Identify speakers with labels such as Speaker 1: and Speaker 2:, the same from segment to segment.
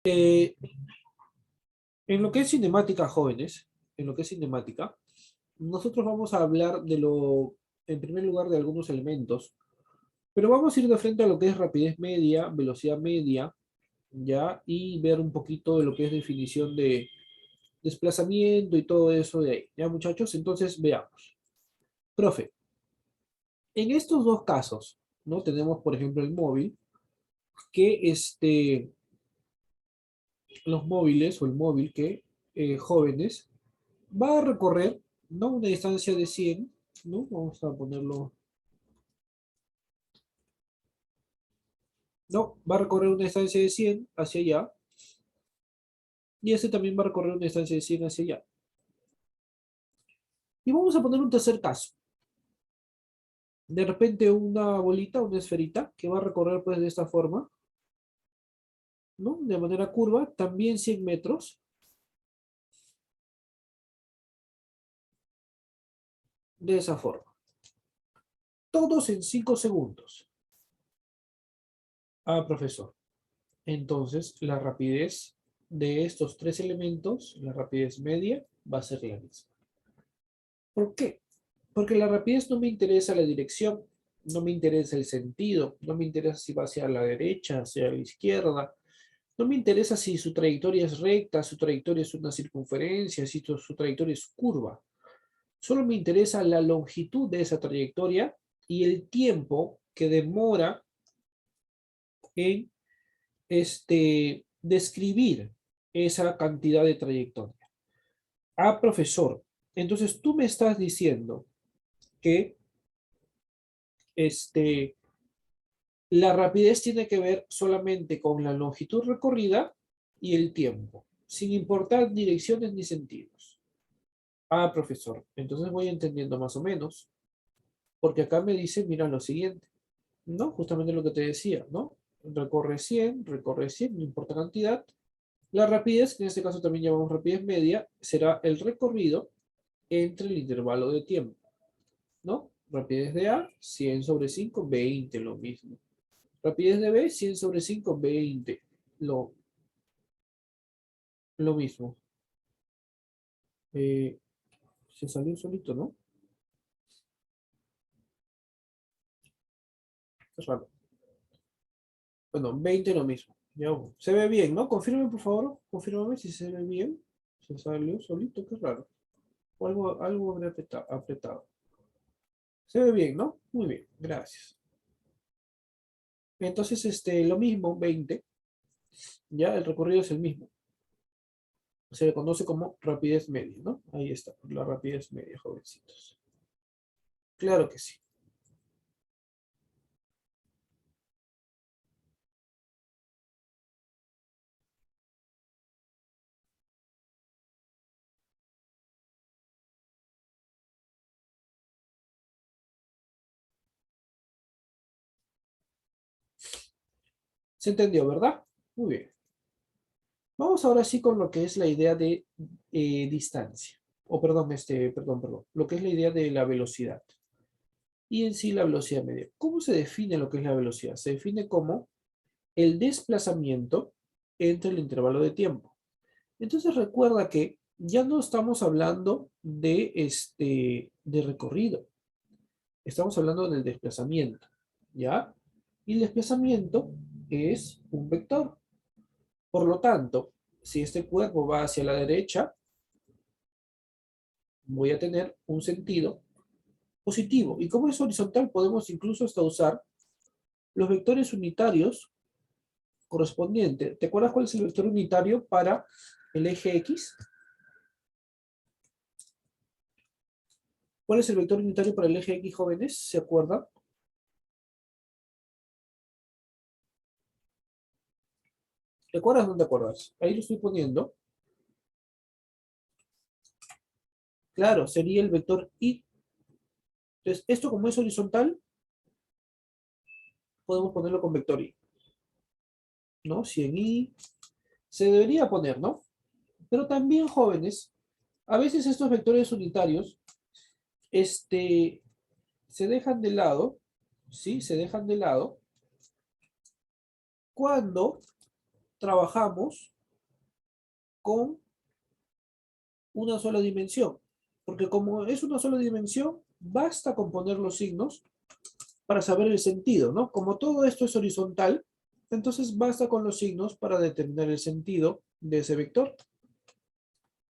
Speaker 1: Eh, en lo que es cinemática, jóvenes, en lo que es cinemática, nosotros vamos a hablar en primer lugar, de algunos elementos, pero vamos a ir de frente a lo que es rapidez media, velocidad media, ¿ya? Y ver un poquito de lo que es definición de desplazamiento y todo eso de ahí, ¿ya, muchachos? Entonces, veamos. Profe, en estos dos casos, ¿no? Tenemos, por ejemplo, el móvil, que los móviles o el móvil que jóvenes va a recorrer, ¿no? Una distancia de 100, ¿no? Vamos a ponerlo, no, va a recorrer una distancia de 100 hacia allá, y este también va a recorrer una distancia de 100 hacia allá. Y vamos a poner un tercer caso. De repente una bolita, una esferita, que va a recorrer pues de esta forma, ¿no? De manera curva, también 100 metros, de esa forma. Todos en 5 segundos. Ah, profesor. Entonces, la rapidez de estos tres elementos, la rapidez media, va a ser la misma. ¿Por qué? Porque la rapidez no me interesa la dirección, no me interesa el sentido, no me interesa si va hacia la derecha, hacia la izquierda, no me interesa si su trayectoria es recta, su trayectoria es una circunferencia, si su trayectoria es curva. Solo me interesa la longitud de esa trayectoria y el tiempo que demora en describir esa cantidad de trayectoria. Ah, profesor, entonces tú me estás diciendo que la rapidez tiene que ver solamente con la longitud recorrida y el tiempo, sin importar direcciones ni sentidos. Ah, profesor, entonces voy entendiendo más o menos, porque acá me dice, mira lo siguiente, ¿no? Justamente lo que te decía, ¿no? Recorre 100, no importa cantidad. La rapidez, que en este caso también llamamos rapidez media, será el recorrido entre el intervalo de tiempo, ¿no? Rapidez de A, 100 sobre 5, 20, lo mismo. Rapidez de B, 100 sobre 5, 20, lo, lo mismo. Eh, Se salió solito, ¿no? Es raro. Bueno, 20 lo mismo. Ya, se ve bien, ¿no? Confírmeme, por favor. Confírmame si se ve bien. Se salió solito, qué raro. O algo habré apretado. Se ve bien, ¿no? Muy bien, gracias. Entonces, lo mismo, 20, ya el recorrido es el mismo. Se le conoce como rapidez media, ¿no? Ahí está, la rapidez media, jovencitos. Claro que sí. ¿Se entendió, verdad? Muy bien. Vamos ahora sí con lo que es la idea de distancia. O perdón, perdón. Lo que es la idea de la velocidad. Y en sí la velocidad media. ¿Cómo se define lo que es la velocidad? Se define como el desplazamiento entre el intervalo de tiempo. Entonces recuerda que ya no estamos hablando de recorrido. Estamos hablando del desplazamiento, ¿ya? Y el desplazamiento es un vector. Por lo tanto, si este cuerpo va hacia la derecha, voy a tener un sentido positivo. Y como es horizontal, podemos incluso hasta usar los vectores unitarios correspondientes. ¿Te acuerdas cuál es el vector unitario para el eje X? ¿Cuál es el vector unitario para el eje X, jóvenes? ¿Se acuerdan? ¿Te acuerdas o no te acuerdas? Ahí lo estoy poniendo. Claro, sería el vector Y. Entonces, esto como es horizontal, podemos ponerlo con vector Y, ¿no? Si en Y se debería poner, ¿no? Pero también, jóvenes, a veces estos vectores unitarios, este, se dejan de lado, ¿sí? Se dejan de lado cuando trabajamos con una sola dimensión. Porque como es una sola dimensión, basta con poner los signos para saber el sentido, ¿no? Como todo esto es horizontal, entonces basta con los signos para determinar el sentido de ese vector.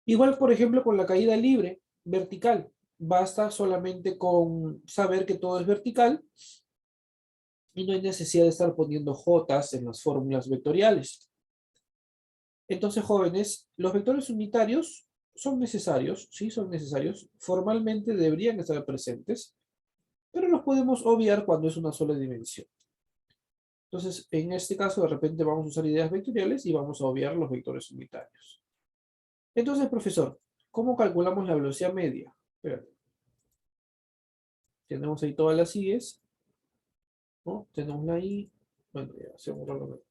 Speaker 1: Igual, por ejemplo, con la caída libre, vertical. Basta solamente con saber que todo es vertical y no hay necesidad de estar poniendo jotas en las fórmulas vectoriales. Entonces, jóvenes, los vectores unitarios son necesarios, sí, son necesarios. Formalmente deberían estar presentes, pero los podemos obviar cuando es una sola dimensión. Entonces, en este caso, de repente vamos a usar ideas vectoriales y vamos a obviar los vectores unitarios. Entonces, profesor, ¿cómo calculamos la velocidad media? Espérate. Tenemos ahí todas las IES, ¿no? Tenemos la I. Bueno, ya hacemos lo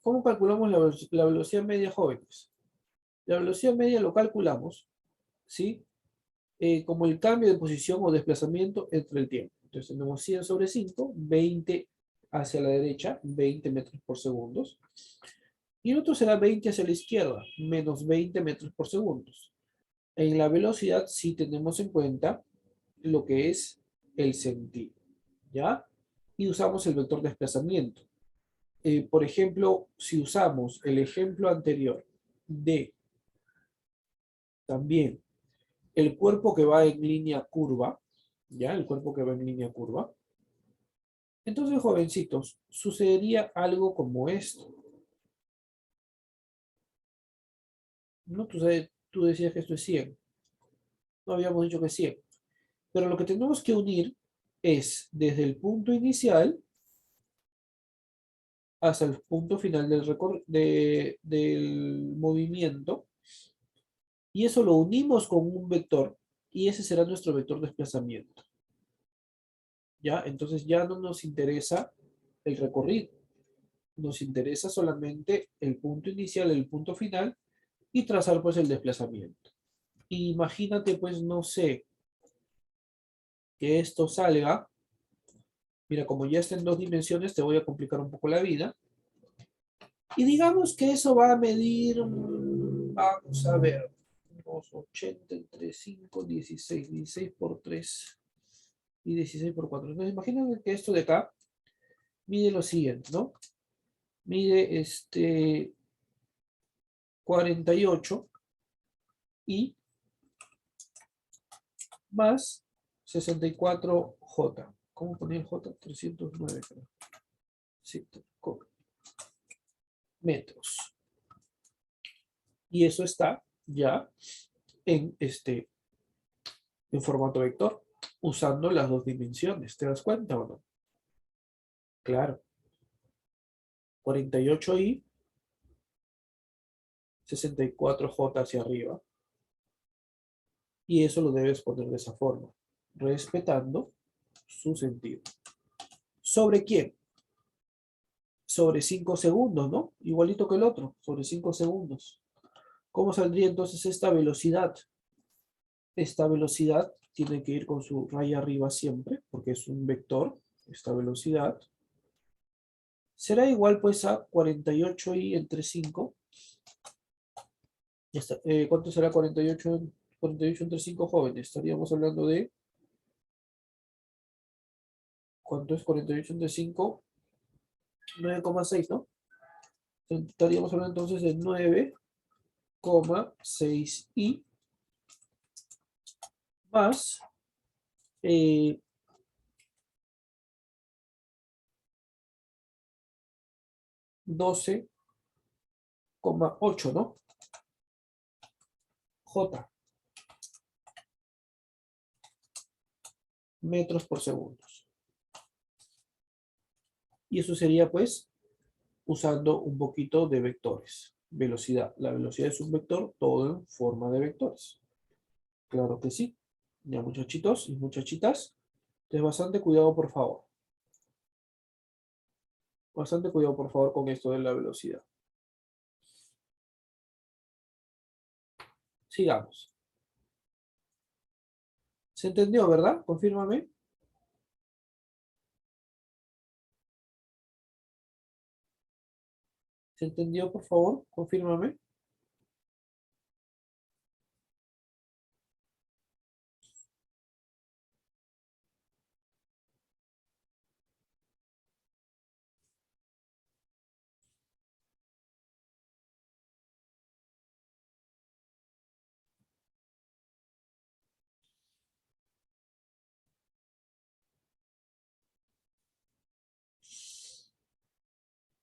Speaker 1: ¿cómo calculamos la velocidad media, jóvenes? La velocidad media lo calculamos, ¿sí? Como el cambio de posición o desplazamiento entre el tiempo. Entonces tenemos 100 sobre 5, 20 hacia la derecha, 20 metros por segundo. Y el otro será 20 hacia la izquierda, menos 20 metros por segundo. En la velocidad sí tenemos en cuenta lo que es el sentido, ¿ya? Y usamos el vector de desplazamiento. Por ejemplo, si usamos el ejemplo anterior de también el cuerpo que va en línea curva, ¿ya? El cuerpo que va en línea curva. Entonces, jovencitos, sucedería algo como esto. ¿No? Tú decías que esto es 100. No habíamos dicho que es 100. Pero lo que tenemos que unir es desde el punto inicial hasta el punto final del movimiento. Y eso lo unimos con un vector. Y ese será nuestro vector de desplazamiento. ¿Ya? Entonces ya no nos interesa el recorrido. Nos interesa solamente el punto inicial, el punto final y trazar pues el desplazamiento. Imagínate pues, no sé, que esto salga. Mira, como ya está en dos dimensiones, te voy a complicar un poco la vida. Y digamos que eso va a medir, vamos a ver, unos 80 entre 5, 16, 16 por 3 y 16 por 4. Entonces imagínate que esto de acá mide lo siguiente, ¿no? Mide 48 y más 64J. ¿Cómo ponía J? 309, creo. Sí, metros. Y eso está ya en, en formato vector, usando las dos dimensiones. ¿Te das cuenta o no? Claro. 48i, 64J hacia arriba. Y eso lo debes poner de esa forma, respetando su sentido. ¿Sobre quién? Sobre 5 segundos, ¿no? Igualito que el otro, sobre 5 segundos. ¿Cómo saldría entonces esta velocidad? Esta velocidad tiene que ir con su raya arriba siempre, porque es un vector, esta velocidad. Será igual pues a 48i entre 5. ¿Cuánto será 48 entre 5, jóvenes? Estaríamos hablando de... ¿Cuánto es 48 entre 5? 9,6, ¿no? Estaríamos hablando entonces de 9,6i más 12,8, ¿no? J, metros por segundo. Y eso sería pues usando un poquito de vectores. Velocidad. La velocidad es un vector, todo en forma de vectores. Claro que sí. Ya, muchachitos y muchachitas, ten bastante cuidado, por favor. Bastante cuidado, por favor, con esto de la velocidad. Sigamos. ¿Se entendió, verdad? Confírmame. ¿Se entendió, por favor? Confírmame.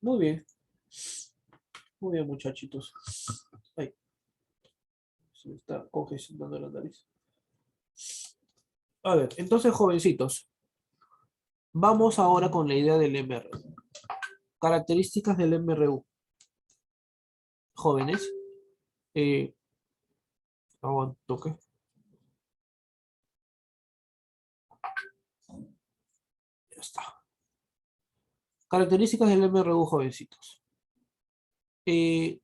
Speaker 1: Muy bien. Muy bien, muchachitos. Ay, se me está congestionando la nariz. A ver, entonces, jovencitos, vamos ahora con la idea del MRU. Características del MRU. Jóvenes, eh, aguanto, ¿qué? Ya está. Características del MRU, jovencitos. Eh,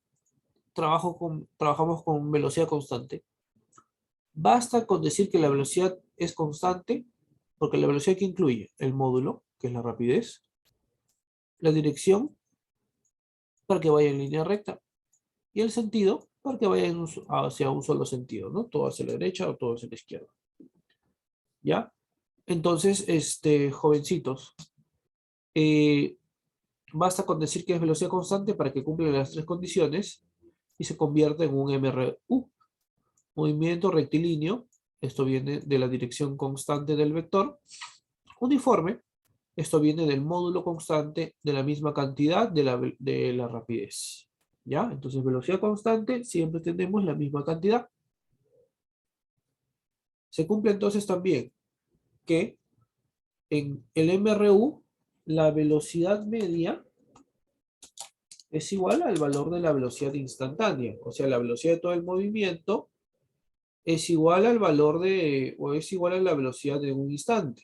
Speaker 1: trabajamos con velocidad constante. Basta con decir que la velocidad es constante, porque la velocidad que incluye el módulo, que es la rapidez, la dirección, para que vaya en línea recta, y el sentido, para que vaya hacia un solo sentido, ¿no? Todo hacia la derecha o todo hacia la izquierda. ¿Ya? Entonces, jovencitos, eh, basta con decir que es velocidad constante para que cumpla las tres condiciones y se convierta en un MRU. Movimiento rectilíneo, esto viene de la dirección constante del vector. Uniforme, esto viene del módulo constante de la misma cantidad de la rapidez. ¿Ya? Entonces, velocidad constante, siempre tenemos la misma cantidad. Se cumple entonces también que en el MRU, la velocidad media es igual al valor de la velocidad instantánea. O sea, la velocidad de todo el movimiento es igual al valor o es igual a la velocidad de un instante.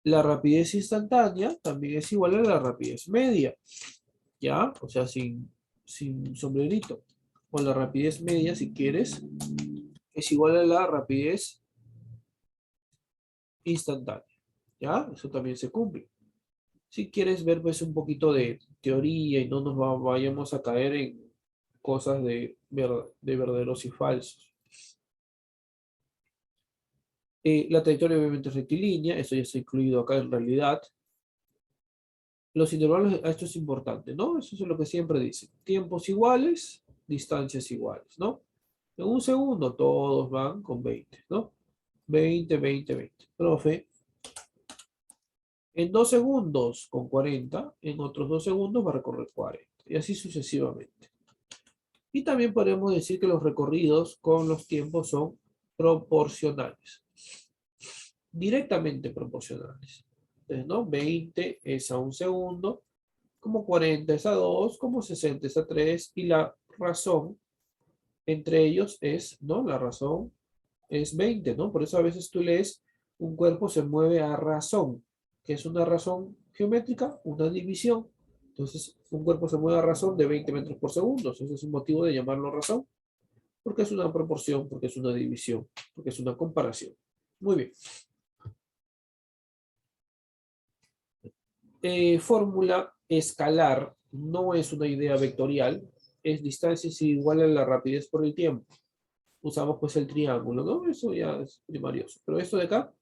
Speaker 1: La rapidez instantánea también es igual a la rapidez media, ¿ya? O sea, sin sombrerito. O la rapidez media, si quieres, es igual a la rapidez instantánea, ¿ya? Eso también se cumple. Si quieres ver pues un poquito de teoría y no nos vayamos a caer en cosas de verdaderos y falsos. La trayectoria obviamente es rectilínea, eso ya está incluido acá en realidad. Los intervalos, esto es importante, ¿no? Eso es lo que siempre dicen. Tiempos iguales, distancias iguales, ¿no? En un segundo todos van con 20, ¿no? 20, 20, 20. Profe, en 2 segundos con 40, en otros 2 segundos va a recorrer 40, y así sucesivamente. Y también podemos decir que los recorridos con los tiempos son proporcionales, directamente proporcionales. Entonces, ¿no? 20 es a un segundo, como 40 es a 2, como 60 es a 3, y la razón entre ellos es, ¿no? La razón es 20, ¿no? Por eso a veces tú lees un cuerpo se mueve a razón, que es una razón geométrica, una división. Entonces, un cuerpo se mueve a razón de 20 metros por segundo. Ese es un motivo de llamarlo razón, porque es una proporción, porque es una división, porque es una comparación. Muy bien. Fórmula escalar no es una idea vectorial, es distancia es igual a la rapidez por el tiempo. Usamos pues el triángulo, ¿no? Eso ya es primarioso. Pero esto de acá,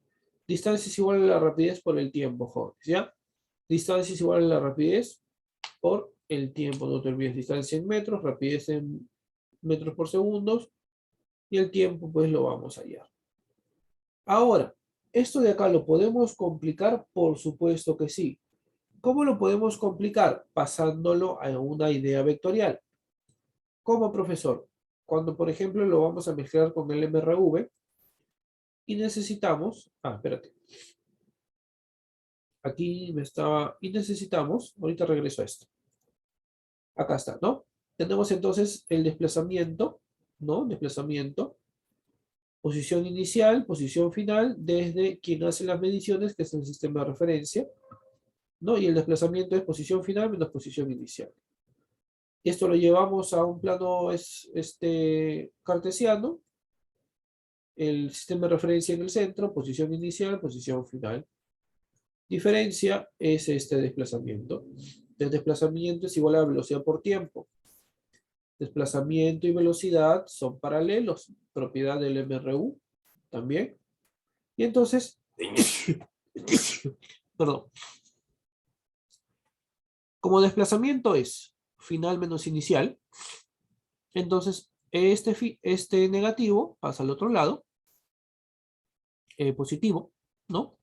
Speaker 1: distancia es igual a la rapidez por el tiempo, jóvenes, ¿ya? Distancia es igual a la rapidez por el tiempo. No te olvides, distancia en metros, rapidez en metros por segundos, y el tiempo pues lo vamos a hallar. Ahora, esto de acá lo podemos complicar, por supuesto que sí. ¿Cómo lo podemos complicar? Pasándolo a una idea vectorial. ¿Cómo, profesor? Cuando, por ejemplo, lo vamos a mezclar con el MRV y necesitamos, espérate, aquí me estaba, y necesitamos, ahorita regreso a esto. Acá está, ¿no? Tenemos entonces el desplazamiento, ¿no? Desplazamiento, posición inicial, posición final, desde quien hace las mediciones, que es el sistema de referencia, ¿no? Y el desplazamiento es posición final menos posición inicial. Esto lo llevamos a un plano cartesiano, el sistema de referencia en el centro, posición inicial, posición final. Diferencia es este desplazamiento. El desplazamiento es igual a la velocidad por tiempo. Desplazamiento y velocidad son paralelos, propiedad del MRU también. Y entonces, perdón, como desplazamiento es final menos inicial, entonces este negativo pasa al otro lado, positivo, ¿no?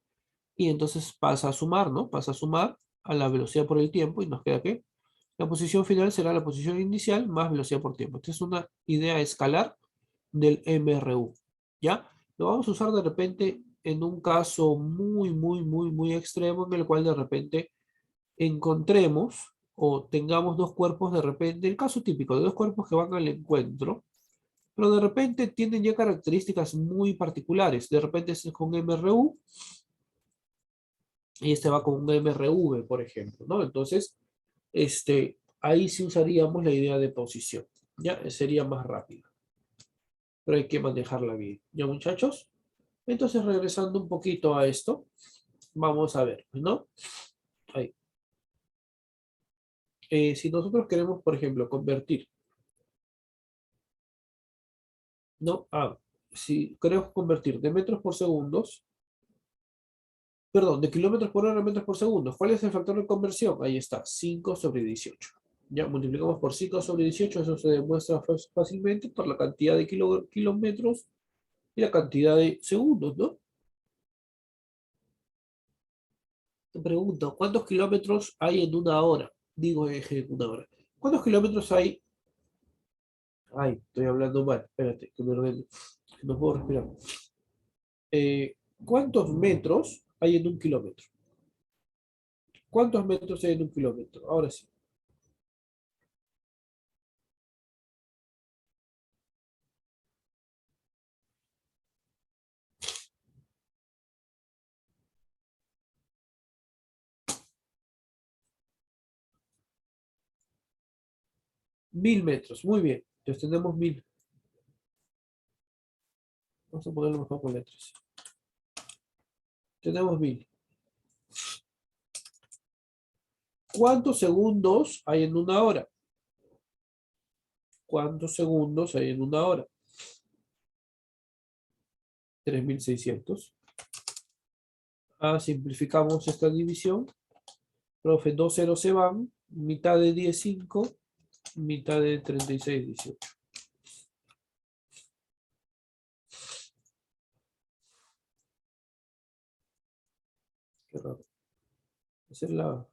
Speaker 1: Y entonces pasa a sumar, ¿no? Pasa a sumar a la velocidad por el tiempo y nos queda que la posición final será la posición inicial más velocidad por tiempo. Esta es una idea escalar del MRU, ¿ya? Lo vamos a usar de repente en un caso muy extremo en el cual de repente encontremos o tengamos dos cuerpos de repente, el caso típico de dos cuerpos que van al encuentro, pero de repente tienen ya características muy particulares. De repente este es con MRU y este va con un MRV, por ejemplo, ¿no? Entonces, ahí sí usaríamos la idea de posición, ¿ya? Sería más rápido, pero hay que manejarla bien, ¿ya, muchachos? Entonces, regresando un poquito a esto, vamos a ver, ¿no? Ahí. Si nosotros queremos, por ejemplo, convertir, ¿no? Si queremos convertir de metros por segundos, perdón, de kilómetros por hora a metros por segundo, ¿cuál es el factor de conversión? Ahí está, 5 sobre 18. Ya multiplicamos por 5 sobre 18, eso se demuestra fácilmente por la cantidad de kilómetros y la cantidad de segundos, ¿no? Te pregunto, ¿cuántos kilómetros hay en una hora? Digo, en una hora. ¿Cuántos kilómetros hay? Ay, estoy hablando mal, espérate, que me ordeno, que no puedo respirar. ¿Cuántos metros hay en un kilómetro? ¿Cuántos metros hay en un kilómetro? Ahora sí. 1000 metros, muy bien. Entonces tenemos 1000. Vamos a ponerlo mejor con letras. Tenemos 1000. ¿Cuántos segundos hay en una hora? ¿Cuántos segundos hay en una hora? 3600. Simplificamos esta división. Profe, 2 ceros se van. Mitad de 10, 5. Mitad de 36, 18. Qué raro. Esa es la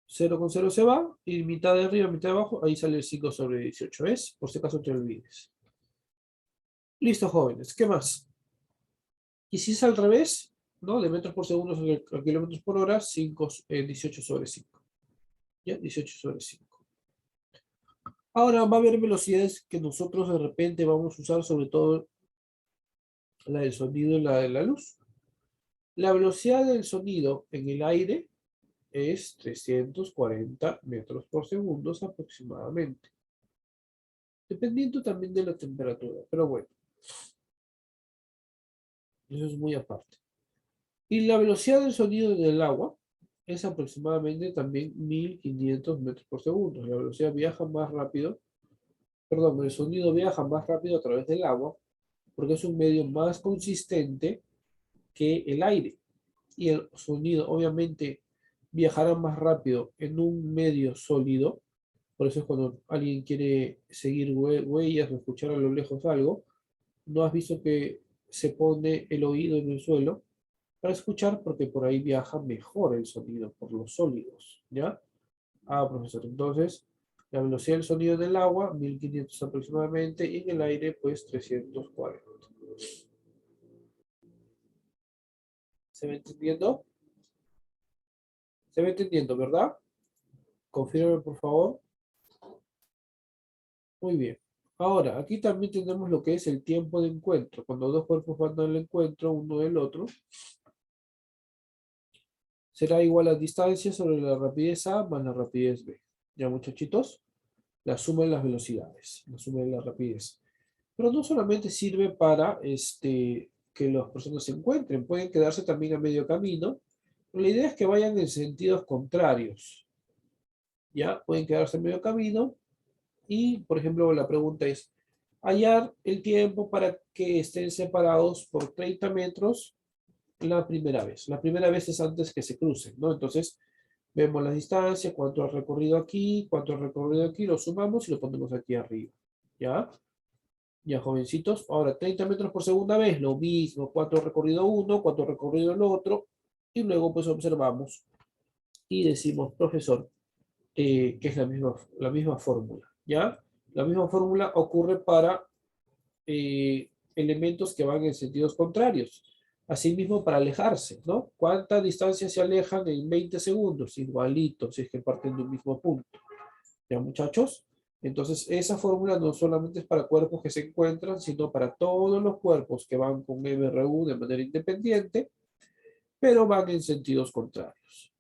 Speaker 1: 0 con 0 se va. Y mitad de arriba, mitad de abajo. Ahí sale el 5 sobre 18. ¿Ves? Por si acaso te olvides. Listo, jóvenes. ¿Qué más? Y si es al revés, ¿no? De metros por segundo a kilómetros por hora, 18 sobre 5. ¿Ya? 18 sobre 5. Ahora va a haber velocidades que nosotros de repente vamos a usar, sobre todo la del sonido y la de la luz. La velocidad del sonido en el aire es 340 metros por segundo aproximadamente, dependiendo también de la temperatura, pero bueno, eso es muy aparte. Y la velocidad del sonido en el agua es aproximadamente también 1500 metros por segundo. La velocidad viaja más rápido, perdón, el sonido viaja más rápido a través del agua porque es un medio más consistente que el aire. Y el sonido obviamente viajará más rápido en un medio sólido. Por eso es cuando alguien quiere seguir huellas o escuchar a lo lejos algo, no has visto que se pone el oído en el suelo para escuchar porque por ahí viaja mejor el sonido, por los sólidos, ¿ya? Profesor, entonces la velocidad del sonido en el agua, 1500 aproximadamente, y en el aire, pues 340. ¿Se va entendiendo? ¿Se va entendiendo, verdad? Confírame, por favor. Muy bien. Ahora, aquí también tenemos lo que es el tiempo de encuentro. Cuando dos cuerpos van al encuentro uno del otro, será igual a distancia sobre la rapidez A más la rapidez B. ¿Ya, muchachitos? La suma de las velocidades, la suma de la rapidez. Pero no solamente sirve para que las personas se encuentren. Pueden quedarse también a medio camino. Pero la idea es que vayan en sentidos contrarios. ¿Ya? Pueden quedarse a medio camino. Y, por ejemplo, la pregunta es, hallar el tiempo para que estén separados por 30 metros la primera vez. La primera vez es antes que se crucen, ¿no? Entonces, vemos la distancia, cuánto ha recorrido aquí, cuánto ha recorrido aquí, lo sumamos y lo ponemos aquí arriba. ¿Ya? Ya, jovencitos. Ahora, 30 metros por segunda vez, lo mismo. Cuánto ha recorrido uno, cuánto ha recorrido el otro. Y luego, pues, observamos y decimos, profesor, que es la misma fórmula. ¿Ya? La misma fórmula ocurre para elementos que van en sentidos contrarios. Asimismo, para alejarse, ¿no? ¿Cuánta distancia se alejan en 20 segundos? Igualito, si es que parten de un mismo punto. ¿Ya, muchachos? Entonces, esa fórmula no solamente es para cuerpos que se encuentran, sino para todos los cuerpos que van con MRU de manera independiente, pero van en sentidos contrarios.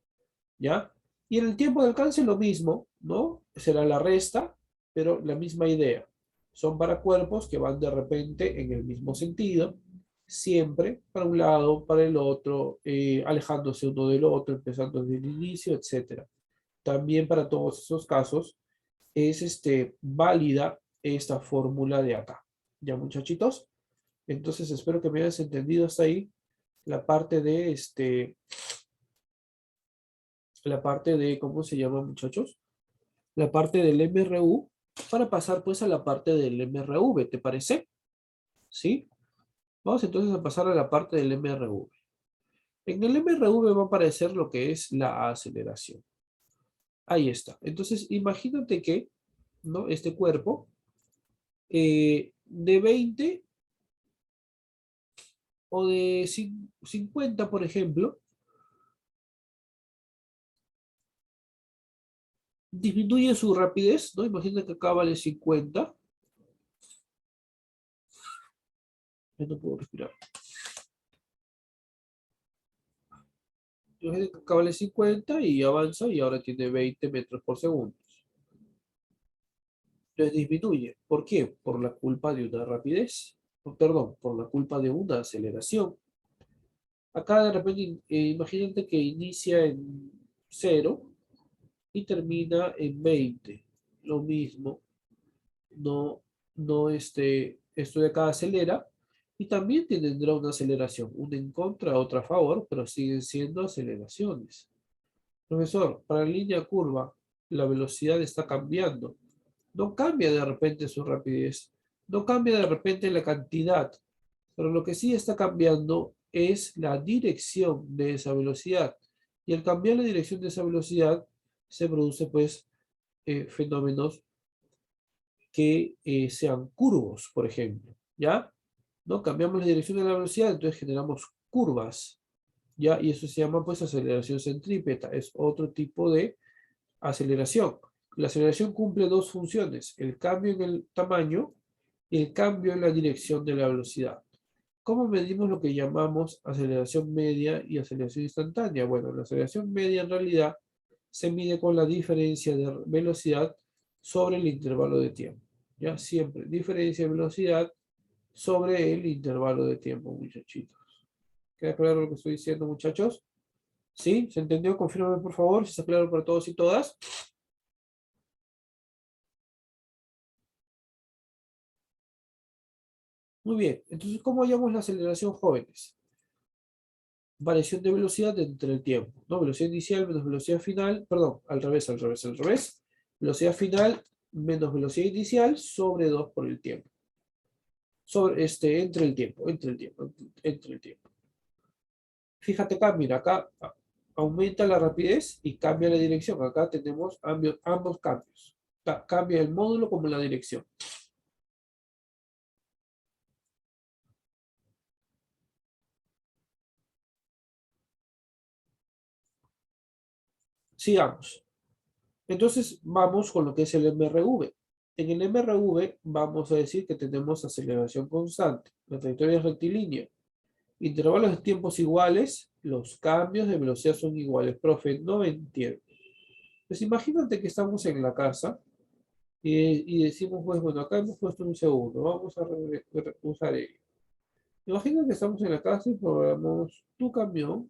Speaker 1: ¿Ya? Y en el tiempo de alcance lo mismo, ¿no? Será la resta, pero la misma idea. Son para cuerpos que van de repente en el mismo sentido, siempre para un lado, para el otro, alejándose uno del otro, empezando desde el inicio, etcétera. También para todos esos casos es válida esta fórmula de acá. ¿Ya, muchachitos? Entonces espero que me hayas entendido hasta ahí la parte de ¿cómo se llama, muchachos? La parte del MRU para pasar pues a la parte del MRV, ¿te parece? ¿Sí? Vamos entonces a pasar a la parte del MRV. En el MRV va a aparecer lo que es la aceleración. Ahí está. Entonces, imagínate que, ¿no? Este cuerpo de 20 o de 50, por ejemplo, disminuye su rapidez, ¿no? Imagínate que acá vale 50. Ya no puedo respirar. Imagínate que acá vale 50 y avanza y ahora tiene 20 metros por segundo. Entonces disminuye. ¿Por qué? Por la culpa de una rapidez. Perdón, por la culpa de una aceleración. Acá de repente, imagínate que inicia en 0 y termina en 20. Lo mismo. No, no esto de acá acelera y también tendrá una aceleración. Una en contra, otra a favor, pero siguen siendo aceleraciones. Profesor, para la línea curva, la velocidad está cambiando. No cambia de repente su rapidez, no cambia de repente la cantidad, pero lo que sí está cambiando es la dirección de esa velocidad. Y al cambiar la dirección de esa velocidad, se produce pues fenómenos que sean curvos, por ejemplo, ¿ya? ¿No? Cambiamos la dirección de la velocidad, entonces generamos curvas, ¿ya? Y eso se llama pues aceleración centrípeta, es otro tipo de aceleración. La aceleración cumple dos funciones, el cambio en el tamaño y el cambio en la dirección de la velocidad. ¿Cómo medimos lo que llamamos aceleración media y aceleración instantánea? Bueno, la aceleración media en realidad se mide con la diferencia de velocidad sobre el intervalo de tiempo. Ya siempre, diferencia de velocidad sobre el intervalo de tiempo, muchachitos. ¿Queda claro lo que estoy diciendo, muchachos? ¿Sí? ¿Se entendió? Confírmame, por favor, si está claro para todos y todas. Muy bien, entonces, ¿cómo hallamos la aceleración, jóvenes? Variación de velocidad entre el tiempo, ¿no? Velocidad inicial menos velocidad final, perdón, al revés, al revés, al revés. Velocidad final menos velocidad inicial sobre 2 por el tiempo. Sobre entre el tiempo, entre el tiempo, entre el tiempo. Fíjate acá, mira, acá aumenta la rapidez y cambia la dirección. Acá tenemos ambos cambios. Cambia el módulo como la dirección. Sigamos. Entonces vamos con lo que es el MRV. En el MRV vamos a decir que tenemos aceleración constante. La trayectoria es rectilínea. Intervalos de tiempos iguales, los cambios de velocidad son iguales. Profe, no entiendo. Pues imagínate que estamos en la casa y decimos, pues bueno, acá hemos puesto un segundo, vamos a usar ello. Imagina que estamos en la casa y programamos tu camión.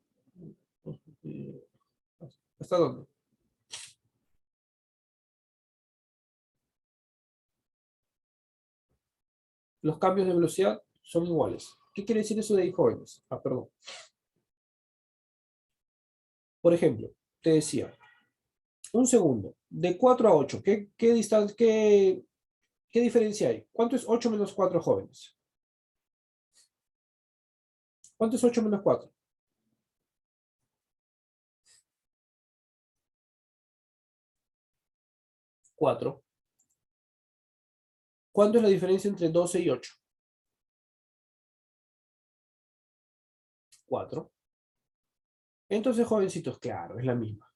Speaker 1: eh, ¿Hasta dónde? Los cambios de velocidad son iguales. ¿Qué quiere decir eso de ahí, jóvenes? Ah, perdón. Por ejemplo, te decía, un segundo, de 4 a 8, ¿qué distancia, qué diferencia hay? ¿Cuánto es 8 menos 4, jóvenes? ¿Cuánto es 8 menos 4? 4. ¿Cuánto es la diferencia entre 12 y 8? 4. Entonces, jovencitos, claro, es la misma.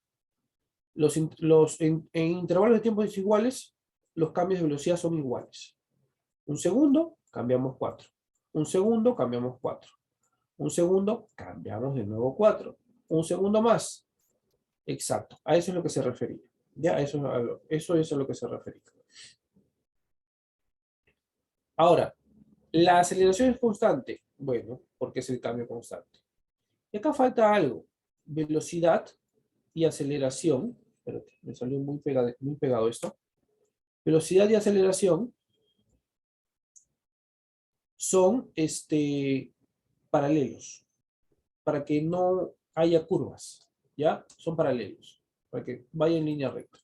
Speaker 1: En intervalos de tiempo desiguales, los cambios de velocidad son iguales. Un segundo, cambiamos 4. Un segundo, cambiamos 4. Un segundo, cambiamos de nuevo 4. Un segundo más. Exacto, a eso es lo que se refería. Ya, eso es a lo que se refería. Ahora, la aceleración es constante. Bueno, porque es el cambio constante. Y acá falta algo. Velocidad y aceleración. Espérate, me salió muy pegado esto. Velocidad y aceleración son paralelos. Para que no haya curvas. ¿Ya? Son paralelos. Para que vaya en línea recta.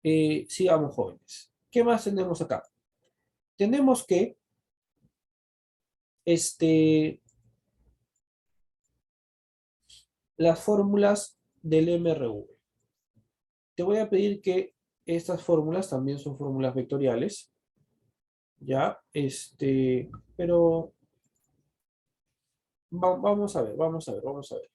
Speaker 1: Sigamos, jóvenes. ¿Qué más tenemos acá? Tenemos que este, las fórmulas del MRV. Te voy a pedir que estas fórmulas también son fórmulas vectoriales, ¿ya? Pero vamos a ver, vamos a ver, vamos a ver.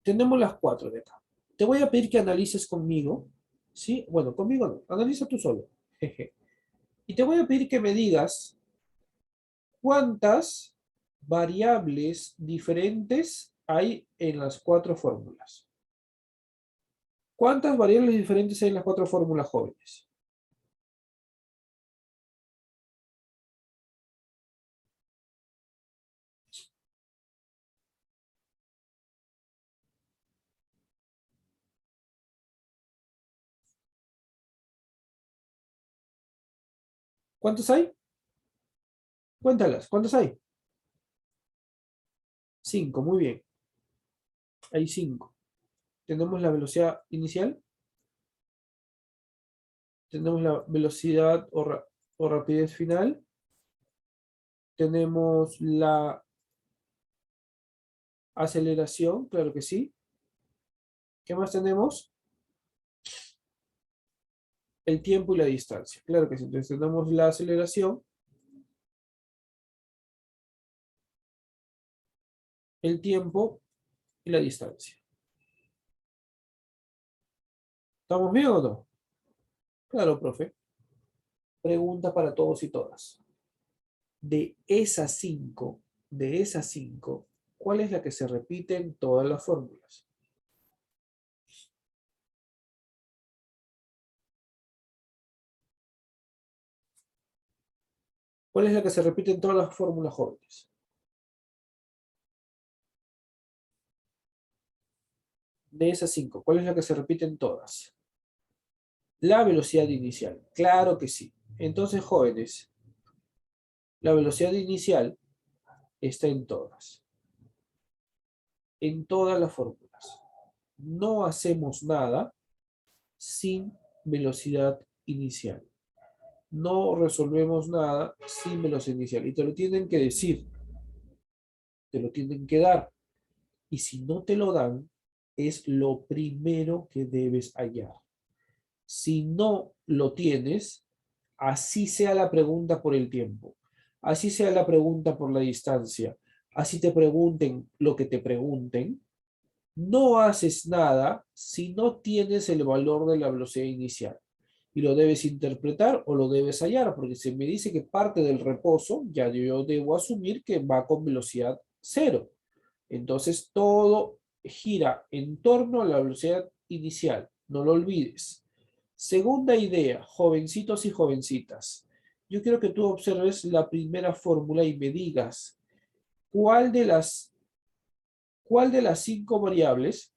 Speaker 1: Tenemos las cuatro de acá. Te voy a pedir que analices conmigo, ¿sí? Bueno, conmigo no, analiza tú solo. Jeje. Y te voy a pedir que me digas cuántas variables diferentes hay en las cuatro fórmulas. ¿Cuántas variables diferentes hay en las cuatro fórmulas, jóvenes? ¿Cuántas hay? Cuéntalas, ¿cuántas hay? Cinco, muy bien. Hay cinco. Tenemos la velocidad inicial, tenemos la velocidad o rapidez final, tenemos la aceleración, claro que sí. ¿Qué más tenemos? El tiempo y la distancia, claro que sí. Entonces tenemos la aceleración, el tiempo y la distancia. ¿Estamos bien o no? Claro, profe. Pregunta para todos y todas. De esas cinco, ¿cuál es la que se repite en todas las fórmulas? ¿Cuál es la que se repite en todas las fórmulas, jóvenes? De esas cinco, ¿cuál es la que se repite en todas? La velocidad inicial. Claro que sí. Entonces, jóvenes, la velocidad inicial está en todas las fórmulas. No hacemos nada sin velocidad inicial. No resolvemos nada sin velocidad inicial. Y te lo tienen que decir, te lo tienen que dar. Y si no te lo dan, es lo primero que debes hallar. Si no lo tienes, así sea la pregunta por el tiempo, así sea la pregunta por la distancia, así te pregunten lo que te pregunten, no haces nada si no tienes el valor de la velocidad inicial. Y lo debes interpretar o lo debes hallar, porque si me dice que parte del reposo, ya yo debo asumir que va con velocidad cero. Entonces todo gira en torno a la velocidad inicial, no lo olvides. Segunda idea, jovencitos y jovencitas. Yo quiero que tú observes la primera fórmula y me digas cuál de las, cuál de las 5 variables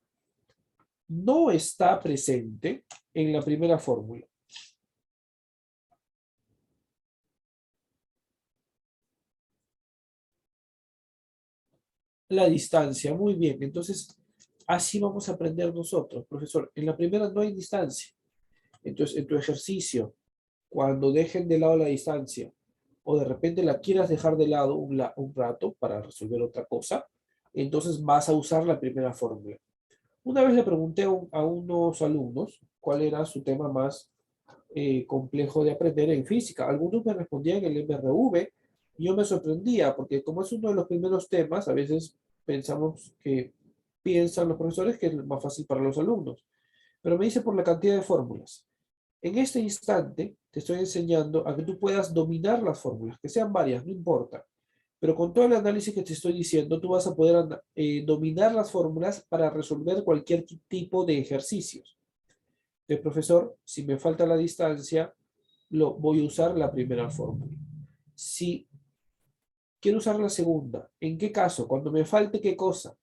Speaker 1: no está presente en la primera fórmula. La distancia, muy bien. Entonces, así vamos a aprender nosotros, profesor. En la primera no hay distancia. Entonces, en tu ejercicio, cuando dejen de lado la distancia o de repente la quieras dejar de lado un rato para resolver otra cosa, entonces vas a usar la primera fórmula. Una vez le pregunté a unos alumnos cuál era su tema más complejo de aprender en física. Algunos me respondían el MRV y yo me sorprendía porque como es uno de los primeros temas, a veces pensamos que piensan los profesores que es más fácil para los alumnos. Pero me dice por la cantidad de fórmulas. En este instante te estoy enseñando a que tú puedas dominar las fórmulas, que sean varias, no importa. Pero con todo el análisis que te estoy diciendo, tú vas a poder dominar las fórmulas para resolver cualquier tipo de ejercicios. El profesor, si me falta la distancia, voy a usar la primera fórmula. Si quiero usar la segunda, ¿en qué caso? Cuando me falte qué cosa.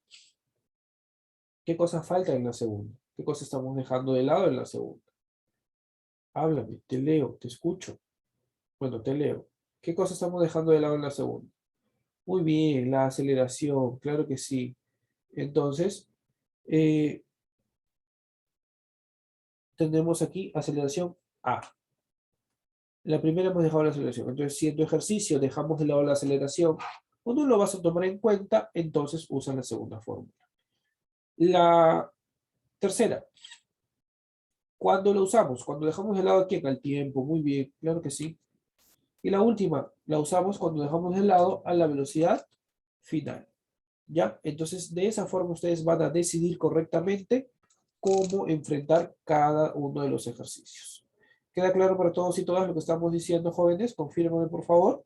Speaker 1: ¿Qué cosa falta en la segunda? ¿Qué cosa estamos dejando de lado en la segunda? Háblame, te leo, te escucho. Bueno, te leo. ¿Qué cosa estamos dejando de lado en la segunda? Muy bien, la aceleración, claro que sí. Entonces, eh, tenemos aquí aceleración A. La primera hemos dejado la aceleración. Entonces, si en tu ejercicio dejamos de lado la aceleración o no lo vas a tomar en cuenta, entonces usa la segunda fórmula. La tercera, ¿cuándo lo usamos? Cuando dejamos de lado aquí en el tiempo. Muy bien, claro que sí. Y la última, la usamos cuando dejamos de lado a la velocidad final. ¿Ya? Entonces, de esa forma ustedes van a decidir correctamente cómo enfrentar cada uno de los ejercicios. ¿Queda claro para todos y todas lo que estamos diciendo, jóvenes? Confírmame, por favor.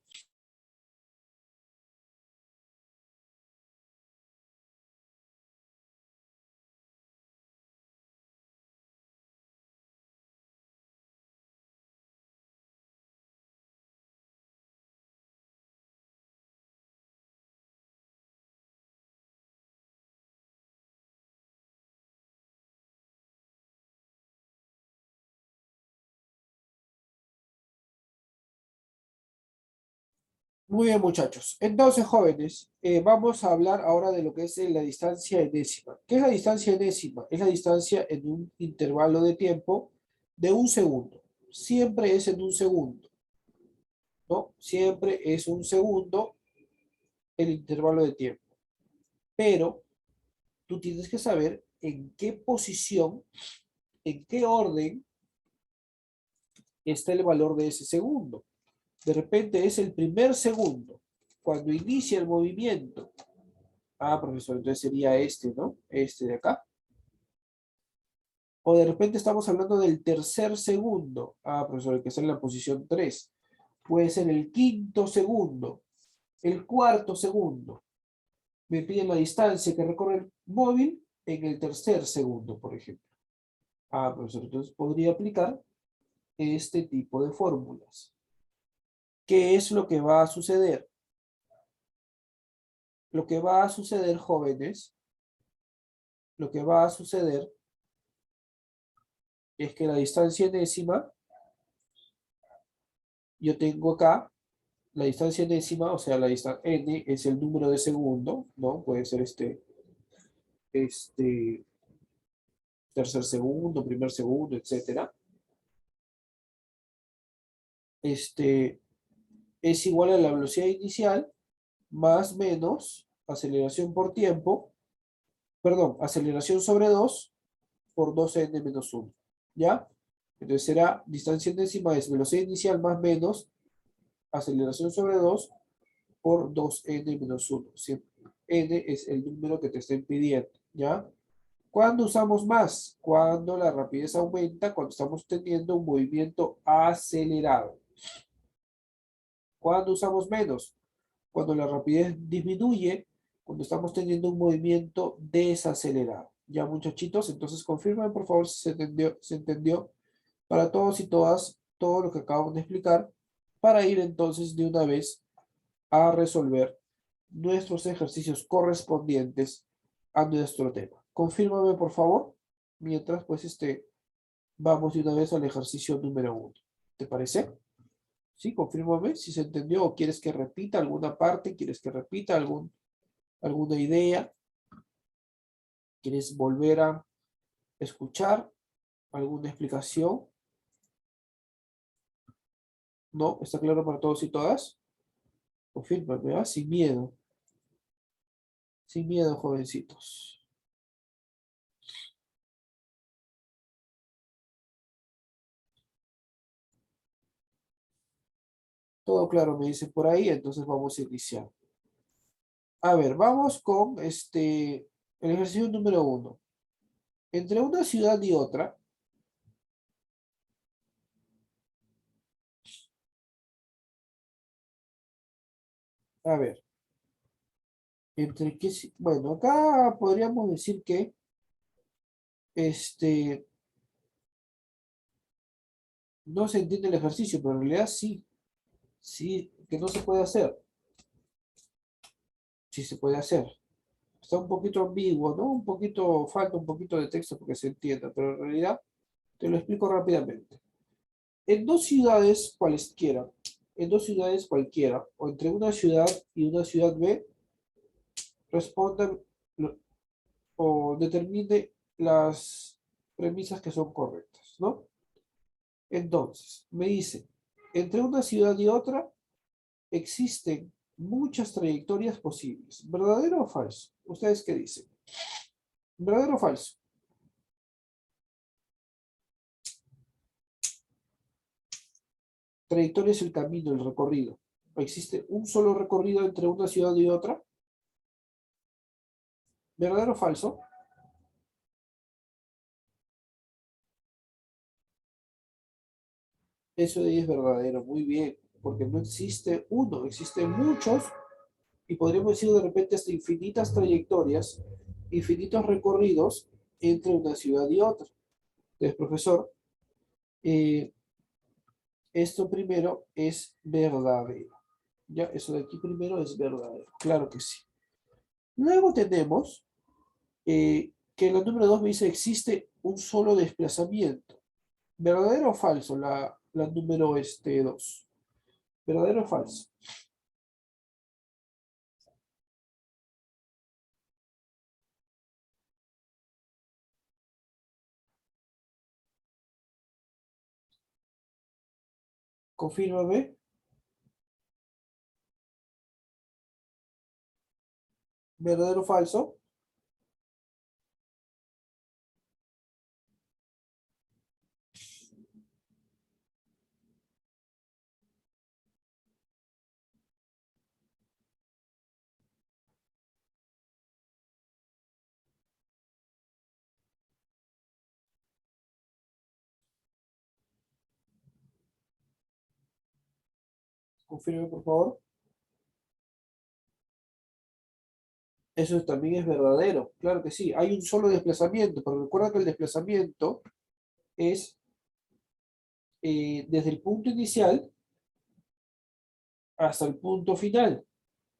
Speaker 1: Muy bien, muchachos. Entonces, jóvenes, vamos a hablar ahora de lo que es la distancia enésima. ¿Qué es la distancia enésima? Es la distancia en un intervalo de tiempo de un segundo. Siempre es en un segundo, ¿no? Siempre es un segundo el intervalo de tiempo. Pero tú tienes que saber en qué posición, en qué orden está el valor de ese segundo. De repente es el primer segundo, cuando inicia el movimiento. Ah, profesor, entonces sería este, ¿no? Este de acá. O de repente estamos hablando del tercer segundo. Ah, profesor, hay que ser en la posición 3. Puede ser el quinto segundo, el cuarto segundo. Me piden la distancia que recorre el móvil en el tercer segundo, por ejemplo. Ah, profesor, entonces podría aplicar este tipo de fórmulas. ¿Qué es lo que va a suceder? Lo que va a suceder, jóvenes, lo que va a suceder es que la distancia enésima, yo tengo acá la distancia enésima, o sea, la distancia n es el número de segundo, ¿no? Puede ser este tercer segundo, primer segundo, etcétera. Este es igual a la velocidad inicial más menos aceleración por tiempo, perdón, aceleración sobre 2 por 2n menos 1, ¿ya? Entonces será distancia enésima es velocidad inicial más menos aceleración sobre 2 por 2n menos 1. Siempre n es el número que te estén pidiendo, ¿ya? ¿Cuándo usamos más? Cuando la rapidez aumenta, cuando estamos teniendo un movimiento acelerado. ¿Cuándo usamos menos? Cuando la rapidez disminuye, cuando estamos teniendo un movimiento desacelerado. ¿Ya, muchachitos? Entonces, confirmen, por favor, si se entendió para todos y todas todo lo que acabamos de explicar, para ir entonces de una vez a resolver nuestros ejercicios correspondientes a nuestro tema. Confírmame, por favor, mientras pues vamos de una vez al ejercicio número 1. ¿Te parece? Sí, confírmame si se entendió o quieres que repita alguna parte, quieres que repita alguna idea, quieres volver a escuchar alguna explicación. ¿No? ¿Está claro para todos y todas? Confírmame, ¿va? Sin miedo. Sin miedo, jovencitos. Todo claro, me dice por ahí, entonces vamos a iniciar. A ver, vamos con el ejercicio número 1. Entre una ciudad y otra, a ver, entre qué, bueno, acá podríamos decir que este, no se entiende el ejercicio, pero en realidad sí, sí, que no se puede hacer, sí se puede hacer. Está un poquito ambiguo, ¿no? Un poquito, falta un poquito de texto porque se entienda, pero en realidad te lo explico rápidamente. En dos ciudades cualesquiera, en dos ciudades cualquiera, o entre una ciudad y una ciudad B, respondan o determine las premisas que son correctas, ¿no? Entonces, me dice, entre una ciudad y otra existen muchas trayectorias posibles. ¿Verdadero o falso? ¿Ustedes qué dicen? ¿Verdadero o falso? Trayectoria es el camino, el recorrido. ¿Existe un solo recorrido entre una ciudad y otra? ¿Verdadero o falso? Eso de ahí es verdadero, muy bien, porque no existe uno, existen muchos y podríamos decir de repente hasta infinitas trayectorias, infinitos recorridos entre una ciudad y otra. Entonces, profesor, eh, esto primero es verdadero. Ya, eso de aquí primero es verdadero, claro que sí. Luego tenemos que la número 2 me dice existe un solo desplazamiento. ¿Verdadero o falso la número 2? ¿Verdadero o falso? Confírmame. ¿Verdadero o falso? Confirme, por favor. Eso también es verdadero. Claro que sí. Hay un solo desplazamiento, pero recuerda que el desplazamiento es desde el punto inicial hasta el punto final.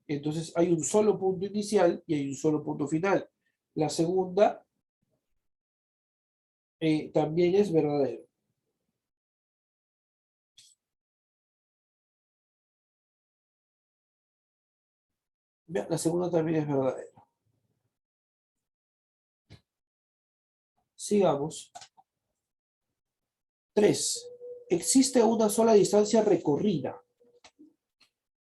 Speaker 1: Entonces hay un solo punto inicial y hay un solo punto final. La segunda también es verdadero. Ya, la segunda también es verdadera. Sigamos. 3. Existe una sola distancia recorrida.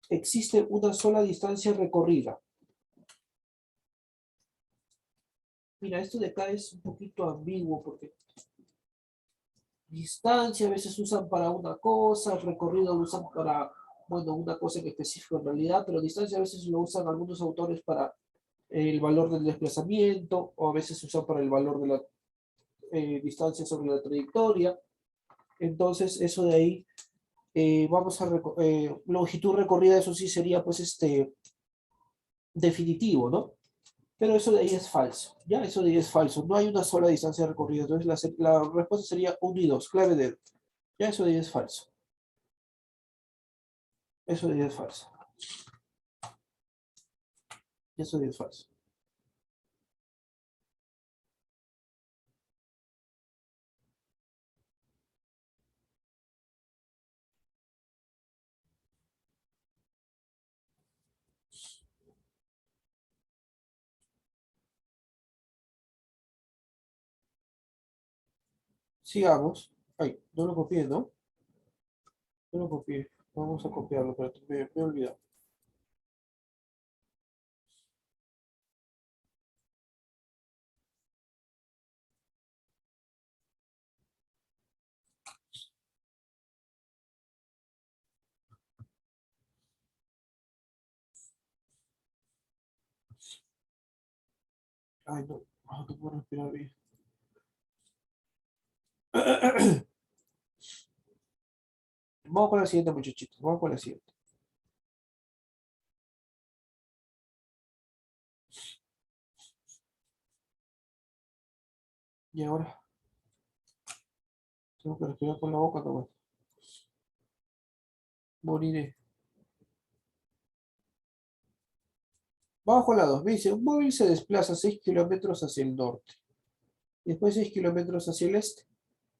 Speaker 1: Existe una sola distancia recorrida. Mira, esto de acá es un poquito ambiguo porque distancia a veces usan para una cosa, recorrido lo usan para, bueno, una cosa en específico en realidad, pero distancia a veces lo usan algunos autores para el valor del desplazamiento o a veces usan para el valor de la distancia sobre la trayectoria. Entonces, eso de ahí, vamos a, longitud recorrida, eso sí sería pues definitivo, ¿no? Pero eso de ahí es falso, ¿ya? Eso de ahí es falso. No hay una sola distancia recorrida. Entonces la respuesta sería 1 y 2, clave de Ya eso ya es falso. Eso ya es falso. Eso ya es falso. Sigamos. Ay, no lo copié, ¿no? No lo copié. Vamos a copiarlo, pero me he olvidado. Ay, no. No puedo respirar bien. Vamos con la siguiente, muchachitos. Vamos con la siguiente. Y ahora tengo que respirar con la boca nomás. Moriré. Vamos con la 2. Me dice, un móvil se desplaza 6 kilómetros hacia el norte. Y después 6 kilómetros hacia el este,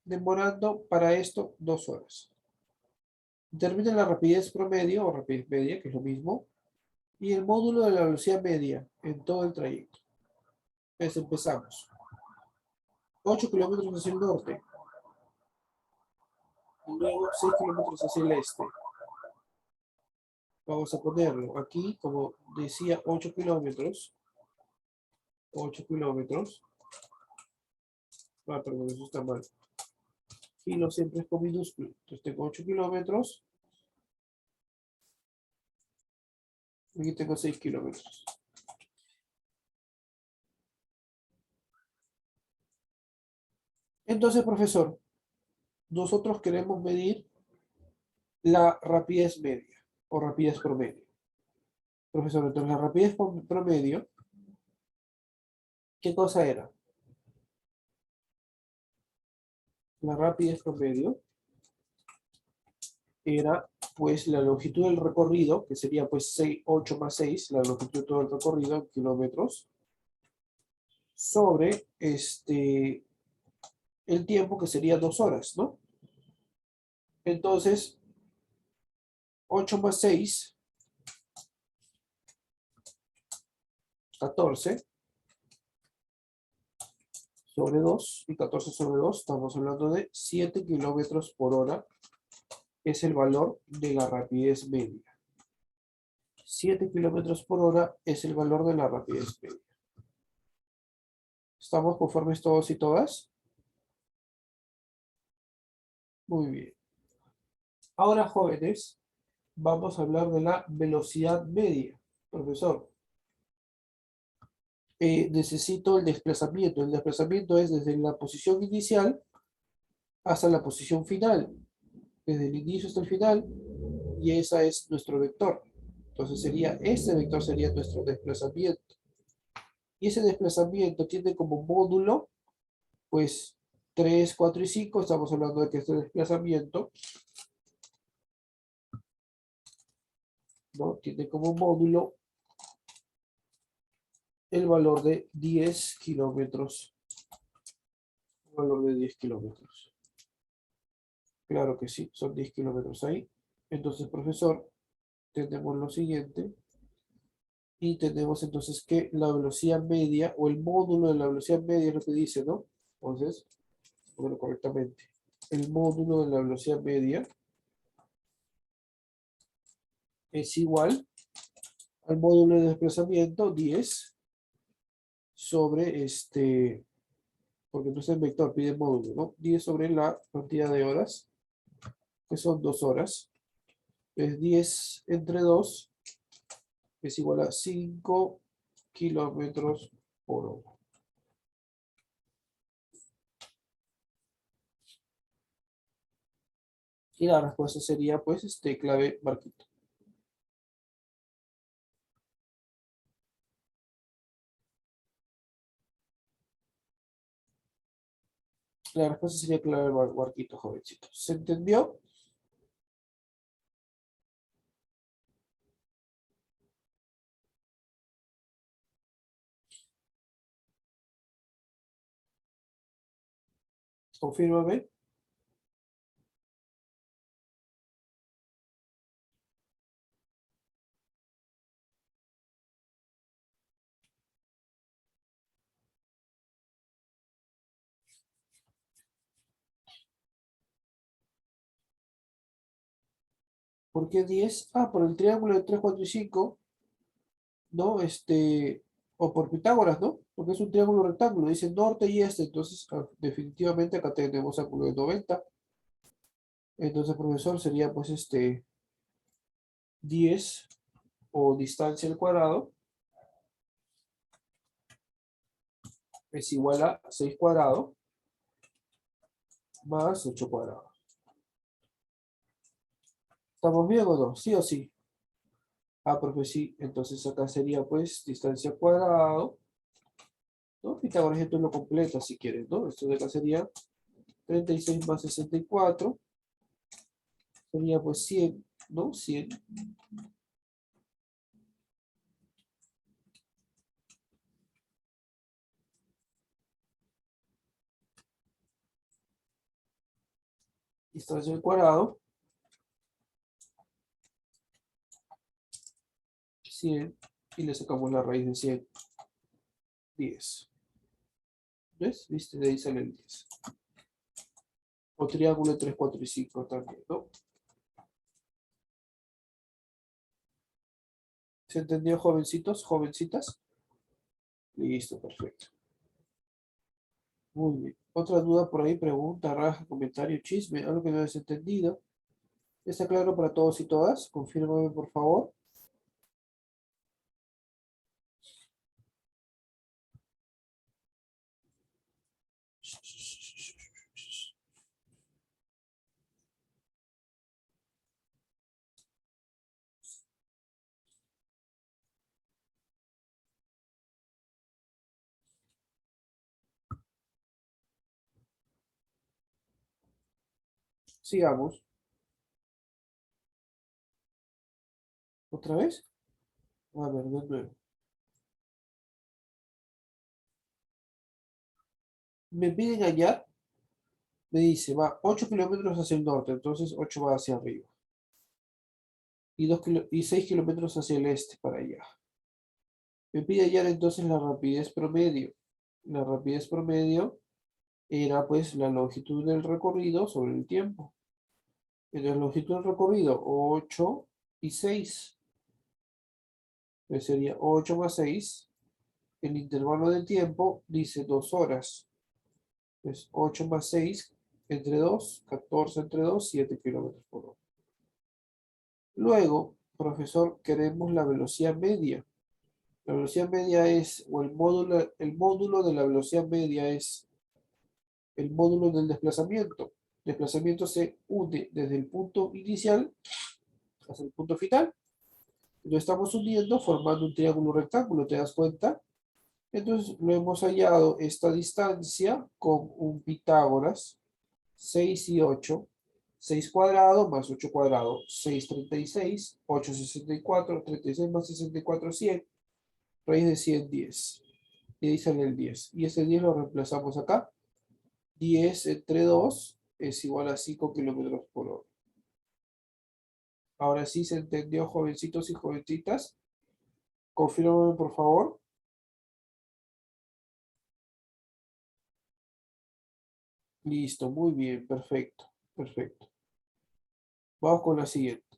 Speaker 1: demorando para esto 2 horas. Determina la rapidez promedio o rapidez media, que es lo mismo, y el módulo de la velocidad media en todo el trayecto. Entonces empezamos. 8 kilómetros hacia el norte, y luego 6 kilómetros hacia el este. Vamos a ponerlo aquí, como decía, 8 kilómetros. 8 kilómetros. Ah, perdón, eso está mal. Kilo siempre es con minúsculo. Entonces tengo 8 kilómetros. Aquí tengo 6 kilómetros. Entonces, profesor, nosotros queremos medir la rapidez media o rapidez promedio. Profesor, entonces la rapidez promedio, ¿qué cosa era? La rapidez promedio era pues la longitud del recorrido, que sería pues 6, 8 más 6, la longitud de todo el recorrido en kilómetros, sobre el tiempo que sería 2 horas, ¿no? Entonces, 8 más 6, 14 sobre 2 y 14 sobre 2, estamos hablando de 7 kilómetros por hora, es el valor de la rapidez media. 7 kilómetros por hora es el valor de la rapidez media. ¿Estamos conformes todos y todas? Muy bien. Ahora, jóvenes, vamos a hablar de la velocidad media. Profesor, necesito el desplazamiento. El desplazamiento es desde la posición inicial hasta la posición final. Desde el inicio hasta el final, y esa es nuestro vector. Entonces sería, este vector sería nuestro desplazamiento. Y ese desplazamiento tiene como módulo, pues, 3, 4 y 5. Estamos hablando de que este desplazamiento, ¿no?, tiene como módulo el valor de 10 kilómetros. El valor de 10 kilómetros. Claro que sí, son 10 kilómetros ahí. Entonces, profesor, tenemos lo siguiente. Y tenemos entonces que la velocidad media o el módulo de la velocidad media es lo que dice, ¿no? Entonces, bueno, correctamente. El módulo de la velocidad media es igual al módulo de desplazamiento 10 sobre porque no es el vector, pide módulo, ¿no? 10 sobre la cantidad de horas, que son 2 horas. Es 10 entre 2 es igual a 5 kilómetros por hora. Y la respuesta sería, pues, clave barquito. La respuesta sería clave el barquito, jovencito. ¿Se entendió? Confírmame. ¿Por qué 10? Ah, por el triángulo de 3, 4 y 5, ¿no? O por Pitágoras, ¿no? Porque es un triángulo rectángulo, dice norte y este, entonces definitivamente acá tenemos ángulo de 90. Entonces, profesor, sería pues 10 o distancia al cuadrado es igual a 6 cuadrado más 8 cuadrado. ¿Estamos bien o no? ¿Sí o sí? Ah, profe, sí. Entonces acá sería pues distancia al cuadrado, ¿no? Pitágoras esto lo completa si quieres, ¿no? Esto de acá sería 36 más 64, sería pues 100, ¿no? 100. Distancia al cuadrado, 100, y le sacamos la raíz de 100, 10. ¿Ves? ¿Viste? De ahí sale el 10. O triángulo de 3, 4 y 5 también, ¿no? ¿Se entendió, jovencitos, jovencitas? Listo, perfecto. Muy bien. Otra duda por ahí, pregunta, raja, comentario, chisme, algo que no hayas entendido. ¿Está claro para todos y todas? Confírmame, por favor. Sigamos. ¿Otra vez? A ver, de nuevo. Me piden hallar, me dice, va 8 kilómetros hacia el norte, entonces 8 va hacia arriba. Y 6 kilómetros hacia el este, para allá. Me pide hallar entonces la rapidez promedio. La rapidez promedio era pues la longitud del recorrido sobre el tiempo. Entonces, longitud del recorrido, 8 y 6. Entonces sería 8 más 6. El intervalo de tiempo dice 2 horas. Entonces, 8 más 6 entre 2, 14 entre 2, 7 kilómetros por hora. Luego, profesor, queremos la velocidad media. La velocidad media es, o el módulo de la velocidad media es el módulo del desplazamiento. El desplazamiento se une desde el punto inicial hasta el punto final. Lo estamos uniendo formando un triángulo rectángulo, ¿te das cuenta? Entonces lo hemos hallado esta distancia con un Pitágoras, 6 y 8, 6 cuadrado más 8 cuadrado, 6, 36, 8, 64, 36 más 64, 100, raíz de 100, 10. Y ahí sale el 10. Y ese 10 lo reemplazamos acá. 10 entre 2 es igual a 5 kilómetros por hora. Ahora sí se entendió, jovencitos y jovencitas. Confírmame, por favor. Listo, muy bien, perfecto, perfecto. Vamos con la siguiente.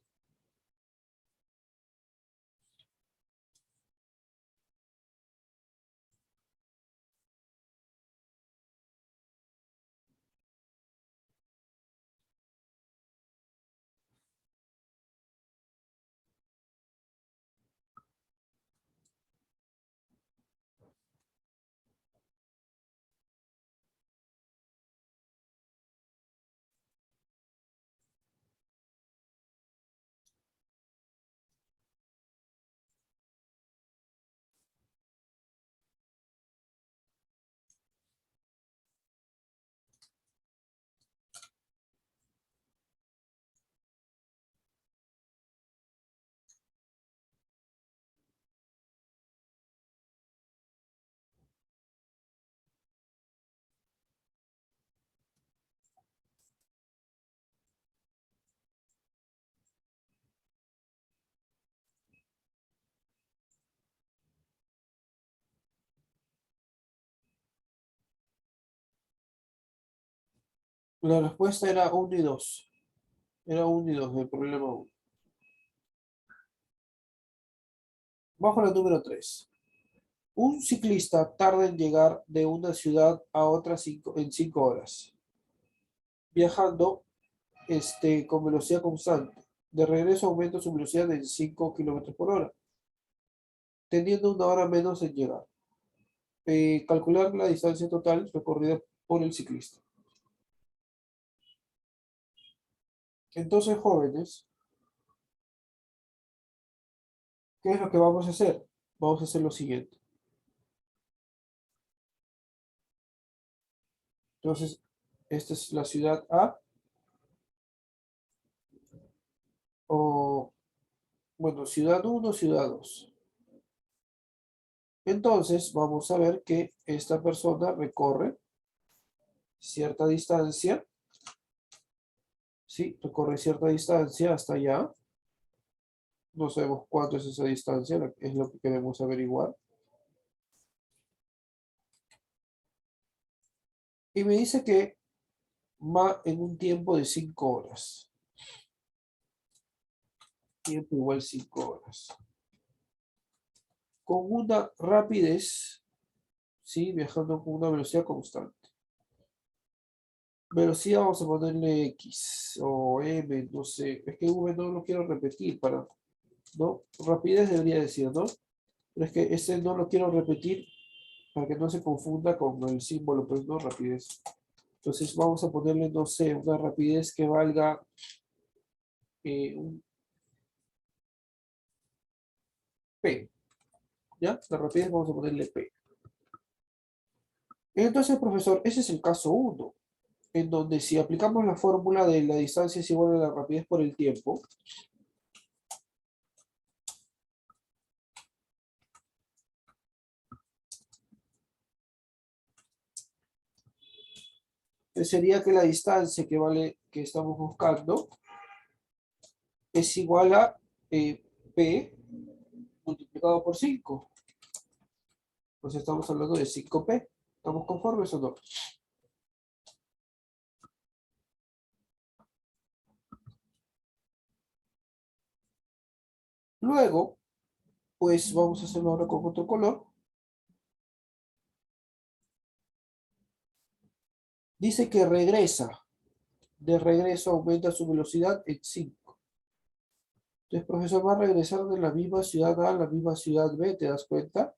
Speaker 1: La respuesta era 1 y 2. Era 1 y 2 del problema 1. Bajo la número 3. Un ciclista tarda en llegar de una ciudad a otra en 5 horas, viajando con velocidad constante. De regreso aumenta su velocidad en 5 kilómetros por hora, teniendo una hora menos en llegar. Calcular la distancia total recorrida por el ciclista. Entonces, jóvenes, ¿qué es lo que vamos a hacer? Vamos a hacer lo siguiente. Entonces, esta es la ciudad A, o, bueno, ciudad 1, ciudad 2. Entonces, vamos a ver que esta persona recorre cierta distancia, ¿sí? Recorre cierta distancia hasta allá. No sabemos cuánto es esa distancia, es lo que queremos averiguar. Y me dice que va en un tiempo de 5 horas. Tiempo igual 5 horas. Con una rapidez, ¿sí? Viajando con una velocidad constante. Velocidad vamos a ponerle X o M, no sé. Es que V no lo quiero repetir para, ¿no? Rapidez debería decir, ¿no? Pero es que ese no lo quiero repetir para que no se confunda con el símbolo, pues no rapidez. Entonces vamos a ponerle, no sé, una rapidez que valga un P. ¿Ya? La rapidez vamos a ponerle P. Entonces, profesor, ese es el caso 1, en donde si aplicamos la fórmula de la distancia es igual a la rapidez por el tiempo, sería que la distancia que estamos buscando es igual a P multiplicado por 5. Pues estamos hablando de 5P. ¿Estamos conformes o no? Luego, pues vamos a hacerlo ahora con otro color. Dice que regresa. De regreso aumenta su velocidad en 5. Entonces, profesor, va a regresar de la misma ciudad A a la misma ciudad B, ¿te das cuenta?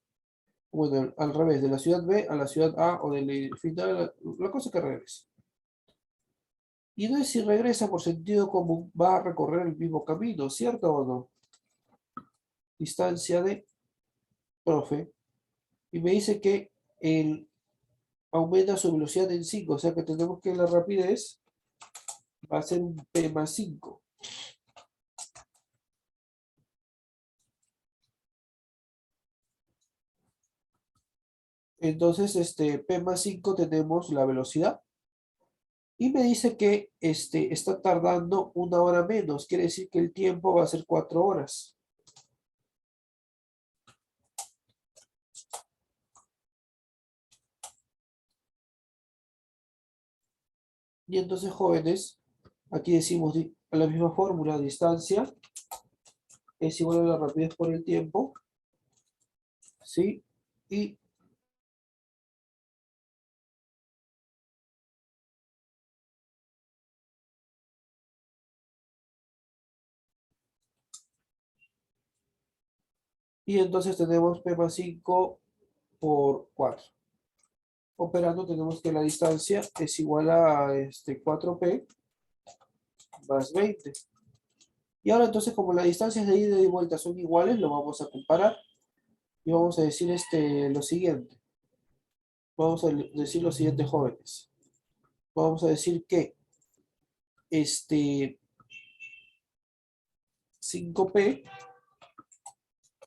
Speaker 1: Bueno, al revés, de la ciudad B a la ciudad A o del final, la cosa que regrese. Y no es si regresa por sentido común, va a recorrer el mismo camino, ¿cierto o no? Distancia de profe. Y me dice que él aumenta su velocidad en 5, o sea que tenemos que la rapidez va a ser un P más 5. Entonces, P más 5 tenemos la velocidad. Y me dice que está tardando una hora menos. Quiere decir que el tiempo va a ser 4 horas. Y entonces, jóvenes, aquí decimos la misma fórmula, distancia es igual a la rapidez por el tiempo, ¿sí? Y, y entonces tenemos P más 5 por 4. Operando tenemos que la distancia es igual a 4P más 20. Y ahora entonces como las distancias de ida y vuelta son iguales, lo vamos a comparar y vamos a decir lo siguiente. Vamos a decir lo siguiente, jóvenes. Vamos a decir que este 5P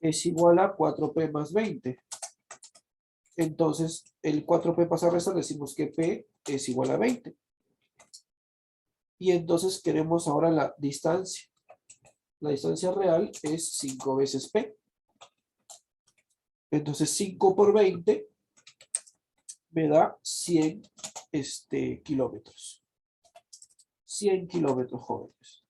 Speaker 1: es igual a 4P más 20. Entonces, el 4P pasa a restar, decimos que P es igual a 20. Y entonces queremos ahora la distancia. La distancia real es 5 veces P. Entonces, 5 por 20 me da 100 kilómetros. 100 kilómetros, jóvenes.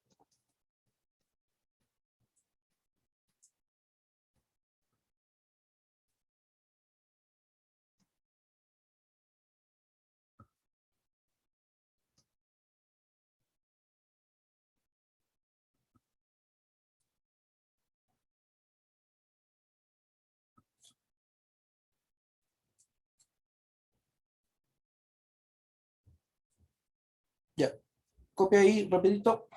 Speaker 1: Ya, copia ahí rapidito.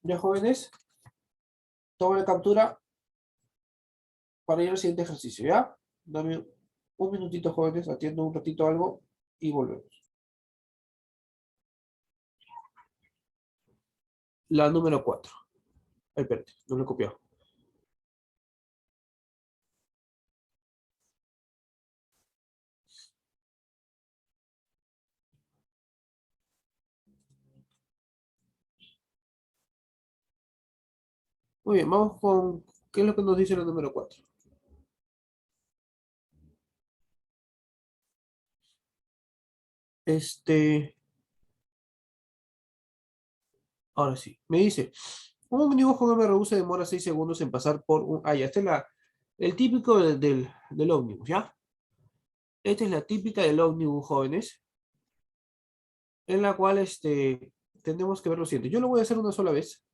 Speaker 1: Ya, jóvenes, toma la captura para ir al siguiente ejercicio, ¿ya? Dame un minutito, jóvenes, atiendo un ratito algo y volvemos. La número 4. Ay, espérate, no lo he copiado. Muy bien, vamos con... ¿Qué es lo que nos dice la número 4? Ahora sí, me dice, un ómnibus con MRU se demora 6 segundos en pasar por un... Ah, ya, este es el típico del ómnibus, ¿ya? Esta es la típica del ómnibus, jóvenes, en la cual tenemos que ver lo siguiente. Yo lo voy a hacer una sola vez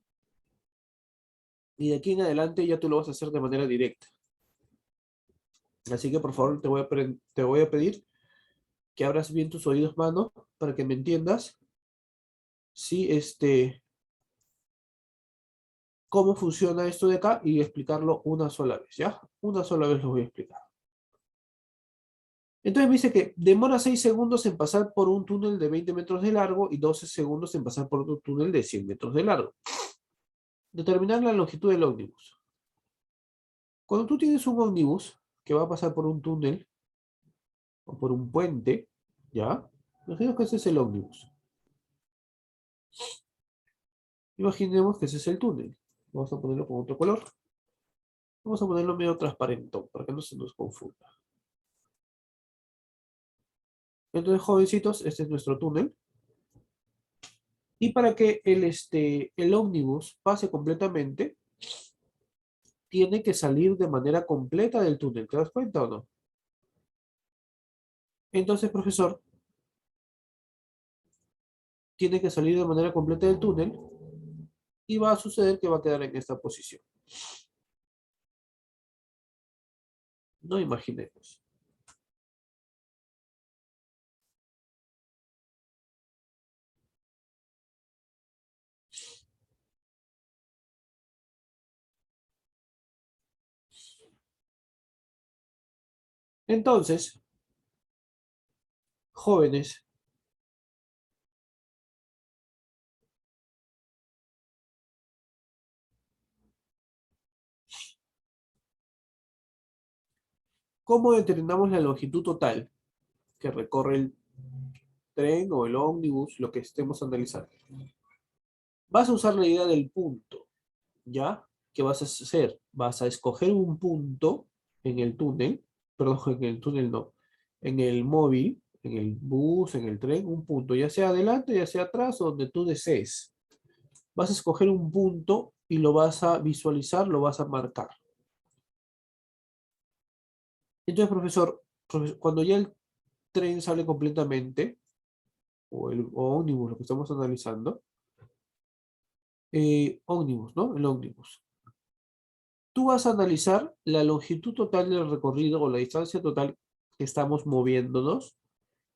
Speaker 1: y de aquí en adelante ya tú lo vas a hacer de manera directa. Así que por favor te voy a pedir que abras bien tus oídos, mano, para que me entiendas. Sí, cómo funciona esto de acá y explicarlo una sola vez, ¿ya? Una sola vez lo voy a explicar. Entonces me dice que demora 6 segundos en pasar por un túnel de 20 metros de largo y 12 segundos en pasar por otro túnel de 100 metros de largo. Determinar la longitud del ómnibus. Cuando tú tienes un ómnibus que va a pasar por un túnel o por un puente, ¿ya? Imaginemos que ese es el ómnibus. Imaginemos que ese es el túnel. Vamos a ponerlo con otro color. Vamos a ponerlo medio transparente para que no se nos confunda. Entonces, jovencitos, este es nuestro túnel. Y para que el ómnibus pase completamente, tiene que salir de manera completa del túnel. ¿Te das cuenta o no? Entonces, profesor, tiene que salir de manera completa del túnel y va a suceder que va a quedar en esta posición. No imaginemos. Entonces, jóvenes, ¿cómo determinamos la longitud total que recorre el tren o el ómnibus, lo que estemos analizando? Vas a usar la idea del punto, ¿ya? ¿Qué vas a hacer? Vas a escoger un punto en el túnel, perdón, en el túnel no, en el móvil, en el bus, en el tren, un punto, ya sea adelante, ya sea atrás, o donde tú desees. Vas a escoger un punto y lo vas a visualizar, lo vas a marcar. Entonces, profesor, cuando ya el tren sale completamente, o el ómnibus, lo que estamos analizando, ómnibus, ¿no? El ómnibus. Tú vas a analizar la longitud total del recorrido o la distancia total que estamos moviéndonos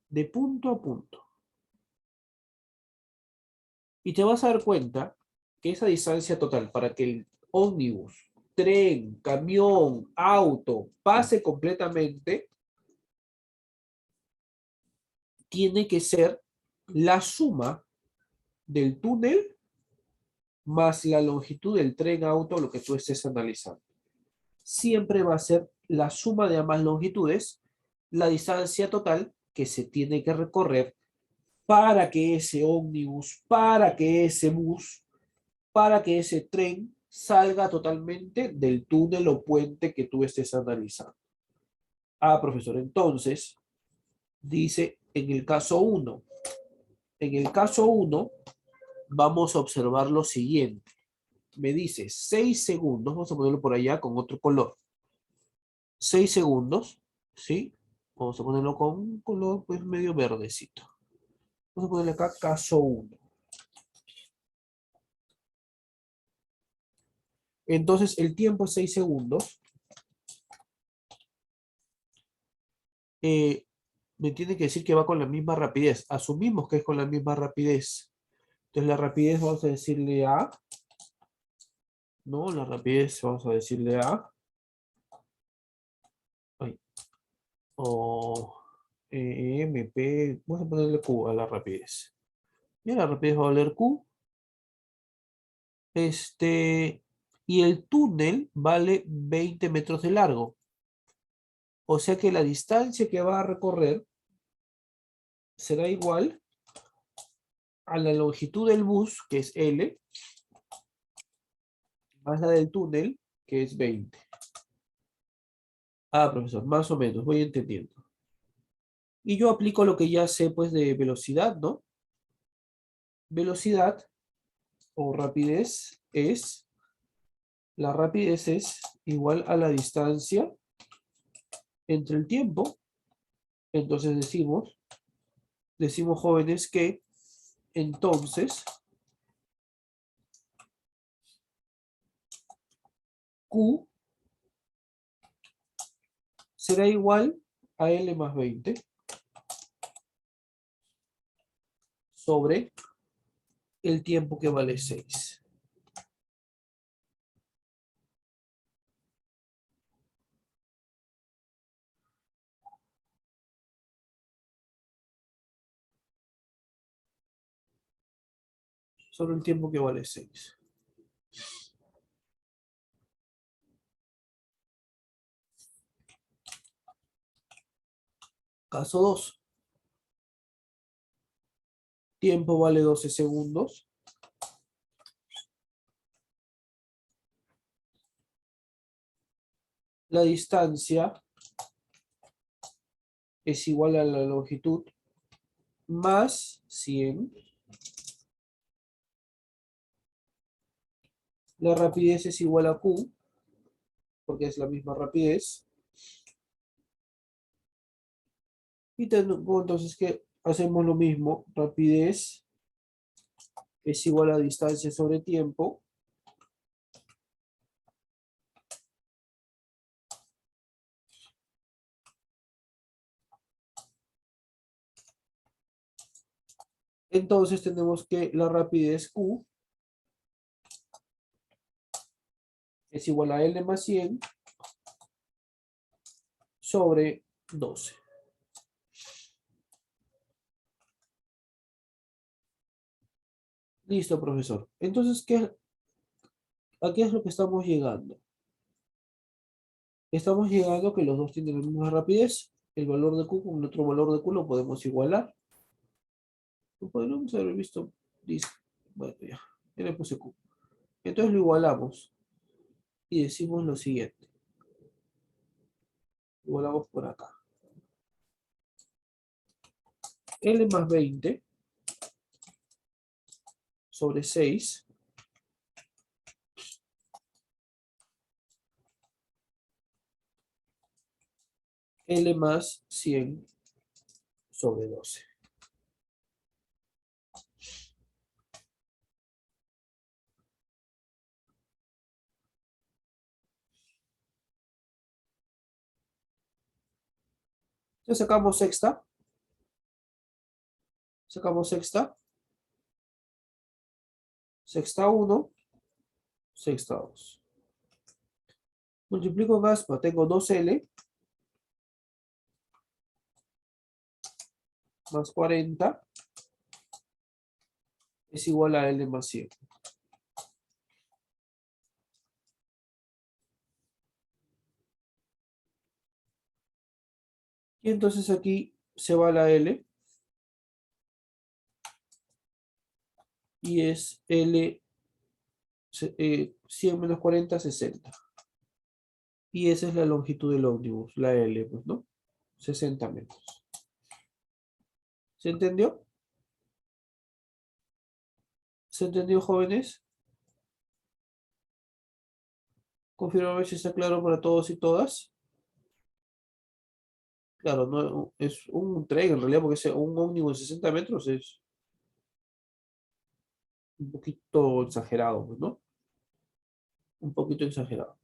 Speaker 1: de punto a punto. Y te vas a dar cuenta que esa distancia total para que el ómnibus, tren, camión, auto pase completamente, tiene que ser la suma del túnel más la longitud del tren, auto, lo que tú estés analizando. Siempre va a ser la suma de ambas longitudes, la distancia total que se tiene que recorrer para que ese ómnibus, para que ese bus, para que ese tren salga totalmente del túnel o puente que tú estés analizando. Ah, profesor, entonces, dice en el caso 1, vamos a observar lo siguiente. Me dice 6 segundos, vamos a ponerlo por allá con otro color. 6 segundos, ¿sí? Vamos a ponerlo con un color pues medio verdecito. Vamos a ponerle acá caso 1. Entonces el tiempo es 6 segundos. Me tiene que decir que va con la misma rapidez. Asumimos que es con la misma rapidez. Entonces la rapidez vamos a decirle A. No, la rapidez vamos a decirle A. Ay, o MP. Vamos a ponerle Q a la rapidez. Y la rapidez va a valer Q. Y el túnel vale 20 metros de largo. O sea que la distancia que va a recorrer será igual a la longitud del bus, que es L, más la del túnel, que es 20. Ah, profesor, más o menos, voy entendiendo. Y yo aplico lo que ya sé, pues, de velocidad, ¿no? Velocidad o rapidez la rapidez es igual a la distancia entre el tiempo. Entonces decimos jóvenes que entonces Q será igual a L más 20 sobre el tiempo que vale 6. Sobre el tiempo que vale 6. Caso 2. Tiempo vale 12 segundos. La distancia es igual a la longitud más 100. La rapidez es igual a Q, porque es la misma rapidez. Y tengo entonces que hacemos lo mismo. Rapidez es igual a distancia sobre tiempo. Entonces tenemos que la rapidez Q es igual a L más 100 sobre 12. Listo, profesor. Entonces, ¿a qué es lo que estamos llegando? Estamos llegando a que los dos tienen la misma rapidez. El valor de Q con otro valor de Q lo podemos igualar. Lo podríamos haber visto. Bueno, ya le puse Q. Entonces lo igualamos y decimos lo siguiente. Igualamos por acá. L más 20 sobre 6 L más 100 sobre 12. Entonces sacamos sexta, sexta 1, sexta 2. Multiplico en aspa, tengo 2L más 40 es igual a L más 100. Y entonces aquí se va la L y es L 100 menos 40, 60. Y esa es la longitud del ómnibus, la L, pues, ¿no? 60 metros. ¿Se entendió? ¿Se entendió, jóvenes? Confirma a ver si está claro para todos y todas. Claro, no es un tren en realidad, porque es un ómnibus de 60 metros es un poquito exagerado, pues, ¿no? Un poquito exagerado.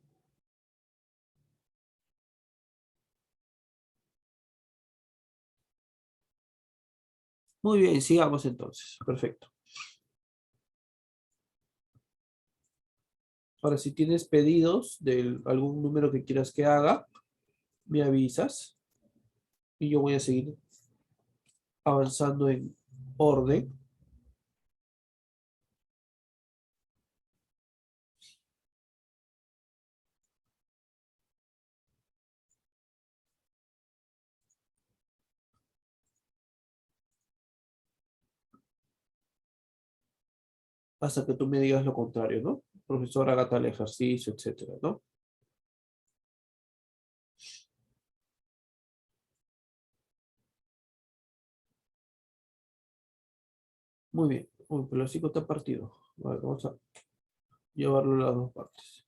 Speaker 1: Muy bien, sigamos entonces. Perfecto. Ahora, si tienes pedidos de algún número que quieras que haga, me avisas y yo voy a seguir avanzando en orden hasta que tú me digas lo contrario, ¿no? Profesor, haga tal ejercicio, etcétera, ¿no? Muy bien. Uy, pero el 5 está partido. Vale, vamos a llevarlo a las dos partes.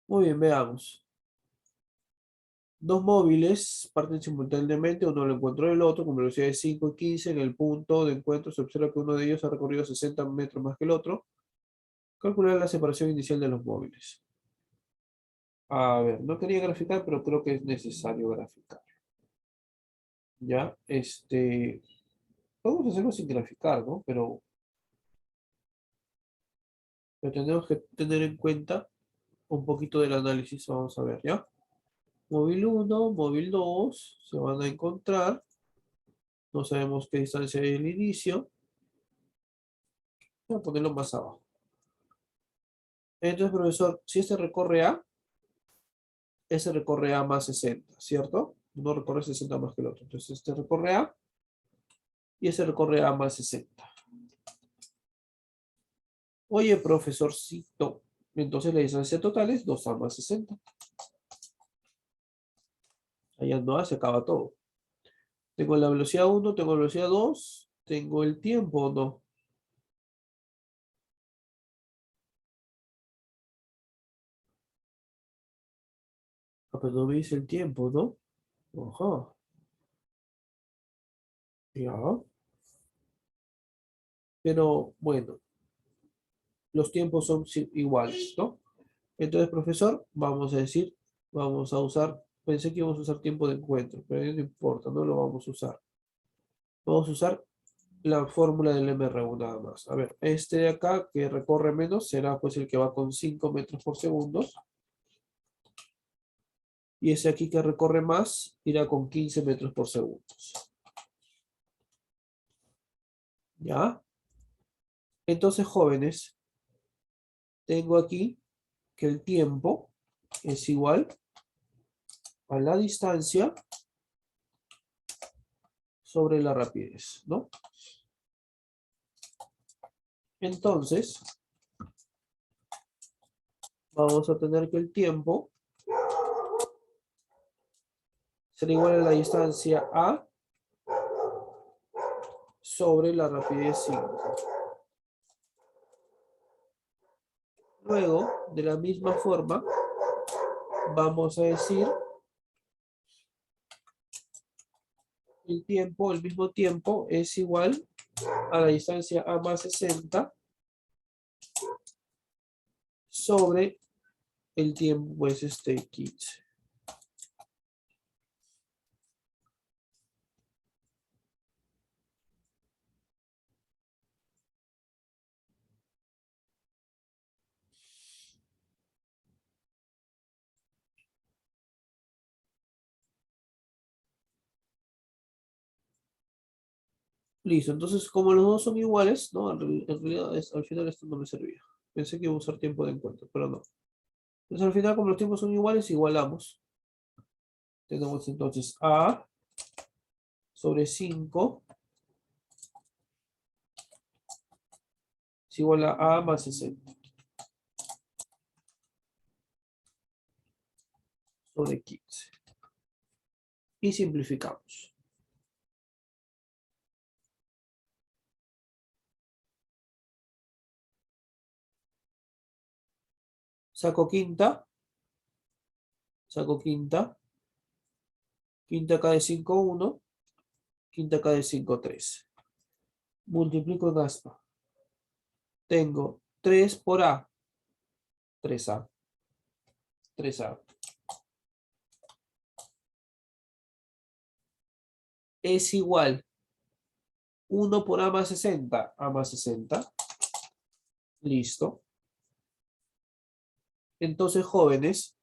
Speaker 1: Muy bien, veamos. Dos móviles parten simultáneamente, uno al encuentro del otro con velocidades 5 y 15. En el punto de encuentro se observa que uno de ellos ha recorrido 60 metros más que el otro. Calcular la separación inicial de los móviles. A ver, no quería graficar, pero creo que es necesario graficar. Ya, podemos hacerlo sin graficar, ¿no? Pero tenemos que tener en cuenta un poquito del análisis. Vamos a ver, ¿ya? Móvil uno, móvil 2 se van a encontrar. No sabemos qué distancia hay el inicio. Voy a ponerlo más abajo. Entonces, profesor, si este recorre A, ese recorre A más 60, ¿cierto? Uno recorre 60 más que el otro. Entonces, este recorre A y ese recorre A más 60. Oye, profesorcito, entonces la distancia total es 2A más 60. Allá no se acaba todo. Tengo la velocidad uno, tengo la velocidad 2, tengo el tiempo, ¿no? Ah, pero no me dice el tiempo, ¿no? Ajá, ya. Pero bueno, los tiempos son iguales, ¿no? Entonces, profesor, vamos a decir, vamos a usar, pensé que íbamos a usar tiempo de encuentro, pero no importa, no lo vamos a usar. Vamos a usar la fórmula del MRU nada más. A ver, este de acá que recorre menos será pues el que va con 5 metros por segundo. Y ese aquí que recorre más irá con 15 metros por segundo. ¿Ya? Entonces, jóvenes, tengo aquí que el tiempo es igual a la distancia sobre la rapidez, ¿no? Entonces, vamos a tener que el tiempo será igual a la distancia A sobre la rapidez 5. Luego, de la misma forma, vamos a decir el mismo tiempo es igual a la distancia A más 60 sobre el tiempo, pues 15. Listo, entonces como los dos son iguales, ¿no? En realidad al final esto no me servía. Pensé que iba a usar tiempo de encuentro, pero no. Entonces al final como los tiempos son iguales, igualamos. Tenemos entonces A sobre 5 es igual a A más 60 sobre 15. Y simplificamos. Saco quinta, saco quinta, quinta acá de 5 1, quinta acá de 5 3. Multiplico en aspa. Tengo 3 por A, 3A, 3A. Es igual 1 por A más 60, A más 60. Listo. Entonces, jóvenes,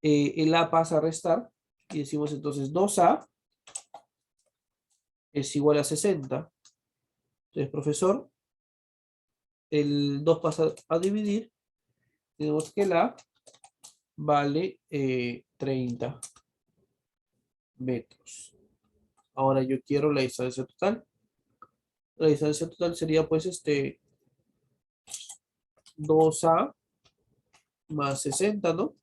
Speaker 1: el A pasa a restar y decimos entonces 2A es igual a 60. Entonces, profesor, el 2 pasa a dividir. Tenemos que el A vale 30 metros. Ahora yo quiero la distancia total. La distancia total sería pues 2A más 60, ¿no?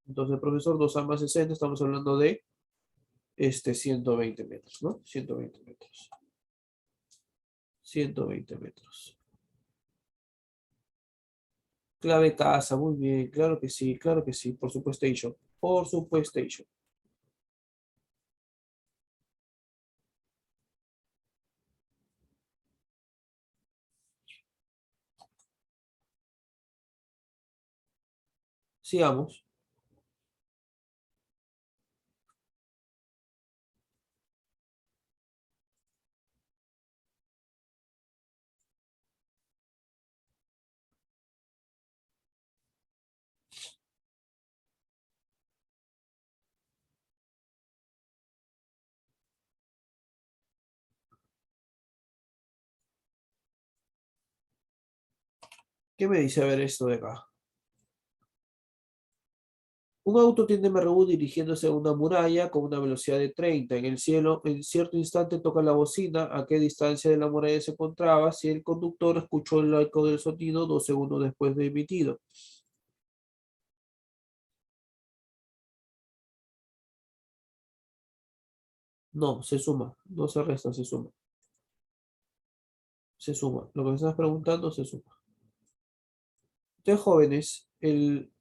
Speaker 1: Entonces, profesor, 2A más 60, estamos hablando de 120 metros, ¿no? 120 metros. 120 metros. Clave casa, muy bien, claro que sí, por supuesto, por supuesto. Sigamos. ¿Qué me dice a ver esto de acá? Un auto tiene MRU dirigiéndose a una muralla con una velocidad de 30. En el cielo, en cierto instante toca la bocina. ¿A qué distancia de la muralla se encontraba? Si el conductor escuchó el eco del sonido 2 segundos después de emitido. No, se suma. No se resta, se suma. Se suma. Lo que me estás preguntando se suma. Entonces, jóvenes, el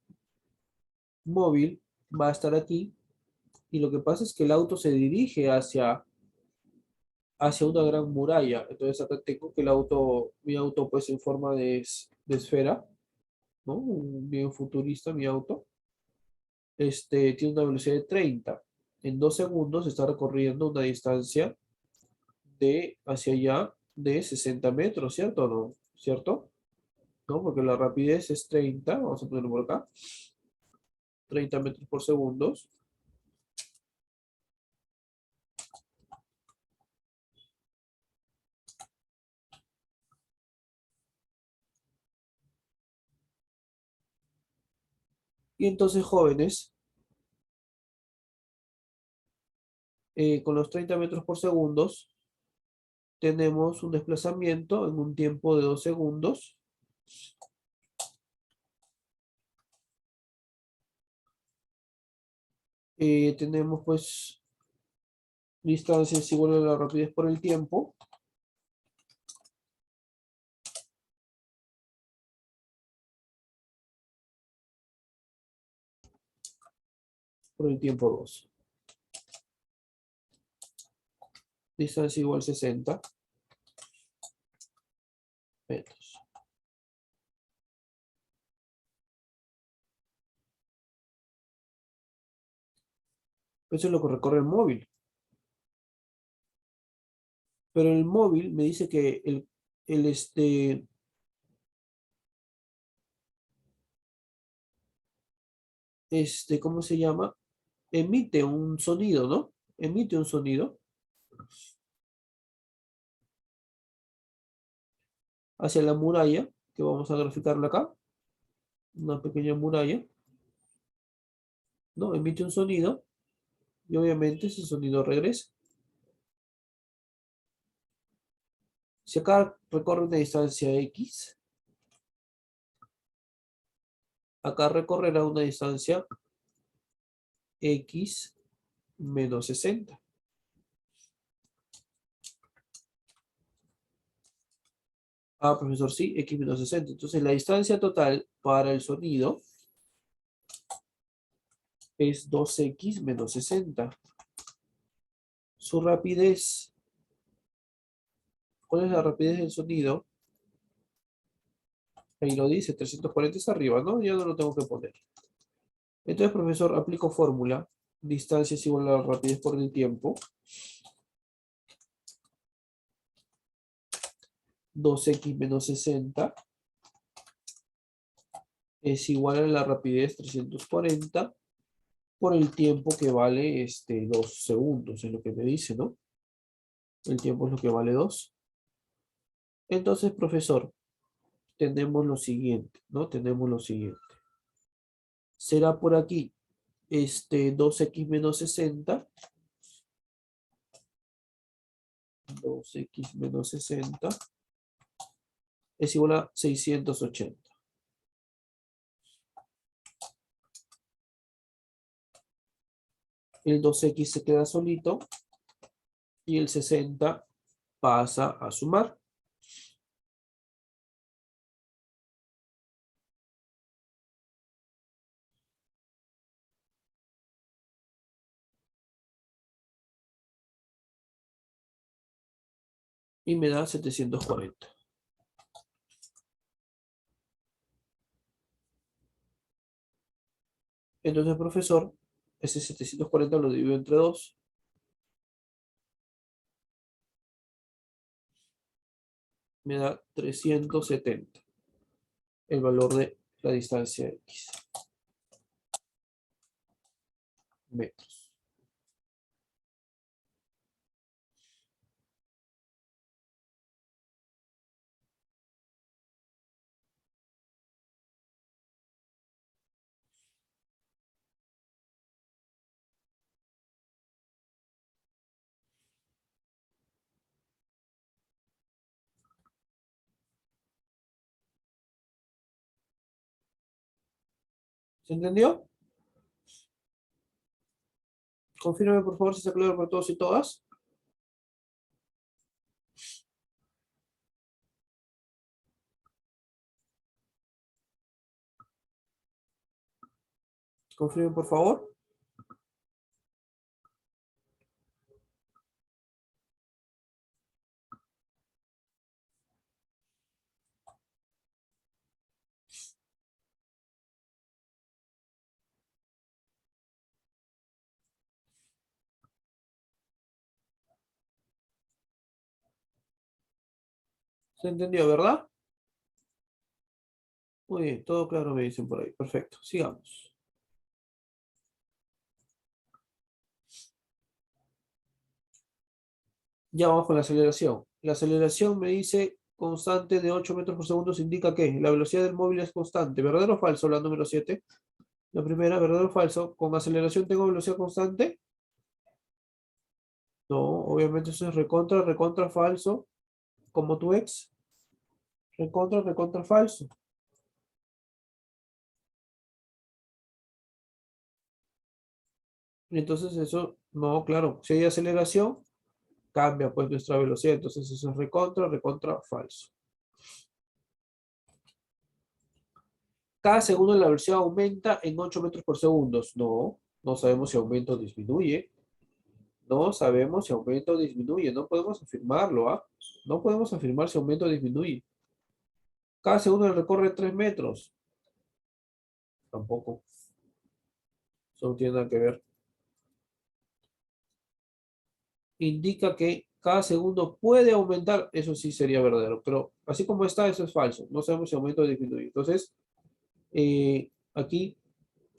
Speaker 1: móvil va a estar aquí y lo que pasa es que el auto se dirige hacia una gran muralla. Entonces acá tengo que mi auto pues en forma de esfera, ¿no? Bien futurista mi auto. Tiene una velocidad de 30. En 2 segundos está recorriendo una distancia de hacia allá de 60 metros, ¿cierto o no? ¿Cierto? ¿No? Porque la rapidez es 30, vamos a ponerlo por acá, 30 metros por segundo. Y entonces, jóvenes, con los 30 metros por segundo, tenemos un desplazamiento en un tiempo de 2 segundos. Tenemos pues distancias igual a la rapidez por el tiempo. Por el tiempo 2. Distancia igual 60 metros. Eso es lo que recorre el móvil. Pero el móvil me dice que el ¿cómo se llama? Emite un sonido, ¿no? Emite un sonido. hacia la muralla, que vamos a graficarla acá, una pequeña muralla, ¿no? Emite un sonido y obviamente ese sonido regresa. Si acá recorre una distancia X, acá recorrerá una distancia X menos 60. Ah, profesor, sí, X menos 60. Entonces la distancia total para el sonido es 2X menos 60. Su rapidez, ¿cuál es la rapidez del sonido? Ahí lo dice, 340 es arriba, ¿no? Ya no lo tengo que poner. Entonces, profesor, aplico fórmula. Distancia es igual a la rapidez por el tiempo. 2X menos 60 es igual a la rapidez 340 por el tiempo que vale 2 segundos, es lo que me dice, ¿no? El tiempo es lo que vale 2. Entonces, profesor, tenemos lo siguiente, ¿no? Tenemos lo siguiente. Será por aquí 2X menos 60. 2X menos 60 es igual a 680. El 2X se queda solito y el 60 pasa a sumar. Y me da 740. Entonces, profesor, ese 740 lo divido entre 2. Me da 370. El valor de la distancia X. Metros. ¿Se entendió? Confírmeme, por favor, si está claro para todos y todas. Confirme, por favor. ¿Se entendió, verdad? Muy bien, todo claro me dicen por ahí. Perfecto, sigamos. Ya vamos con la aceleración. La aceleración me dice constante de 8 metros por segundo, se indica que la velocidad del móvil es constante. ¿Verdadero o falso? La número 7. La primera, ¿verdadero o falso? ¿Con aceleración tengo velocidad constante? No, obviamente eso es recontra, recontra falso, como tu ex. Recontra, recontra falso. Entonces eso, no, claro, si hay aceleración, cambia pues nuestra velocidad. Entonces eso es recontra, recontra falso. Cada segundo la velocidad aumenta en 8 metros por segundo. No, no sabemos si aumenta o disminuye. No sabemos si aumenta o disminuye. No podemos afirmarlo, ¿ah? No podemos afirmar si aumenta o disminuye. Cada segundo recorre 3 metros. Tampoco. Eso no tiene nada que ver. Indica que cada segundo puede aumentar. Eso sí sería verdadero. Pero así como está, eso es falso. No sabemos si aumenta o disminuye. Entonces, aquí,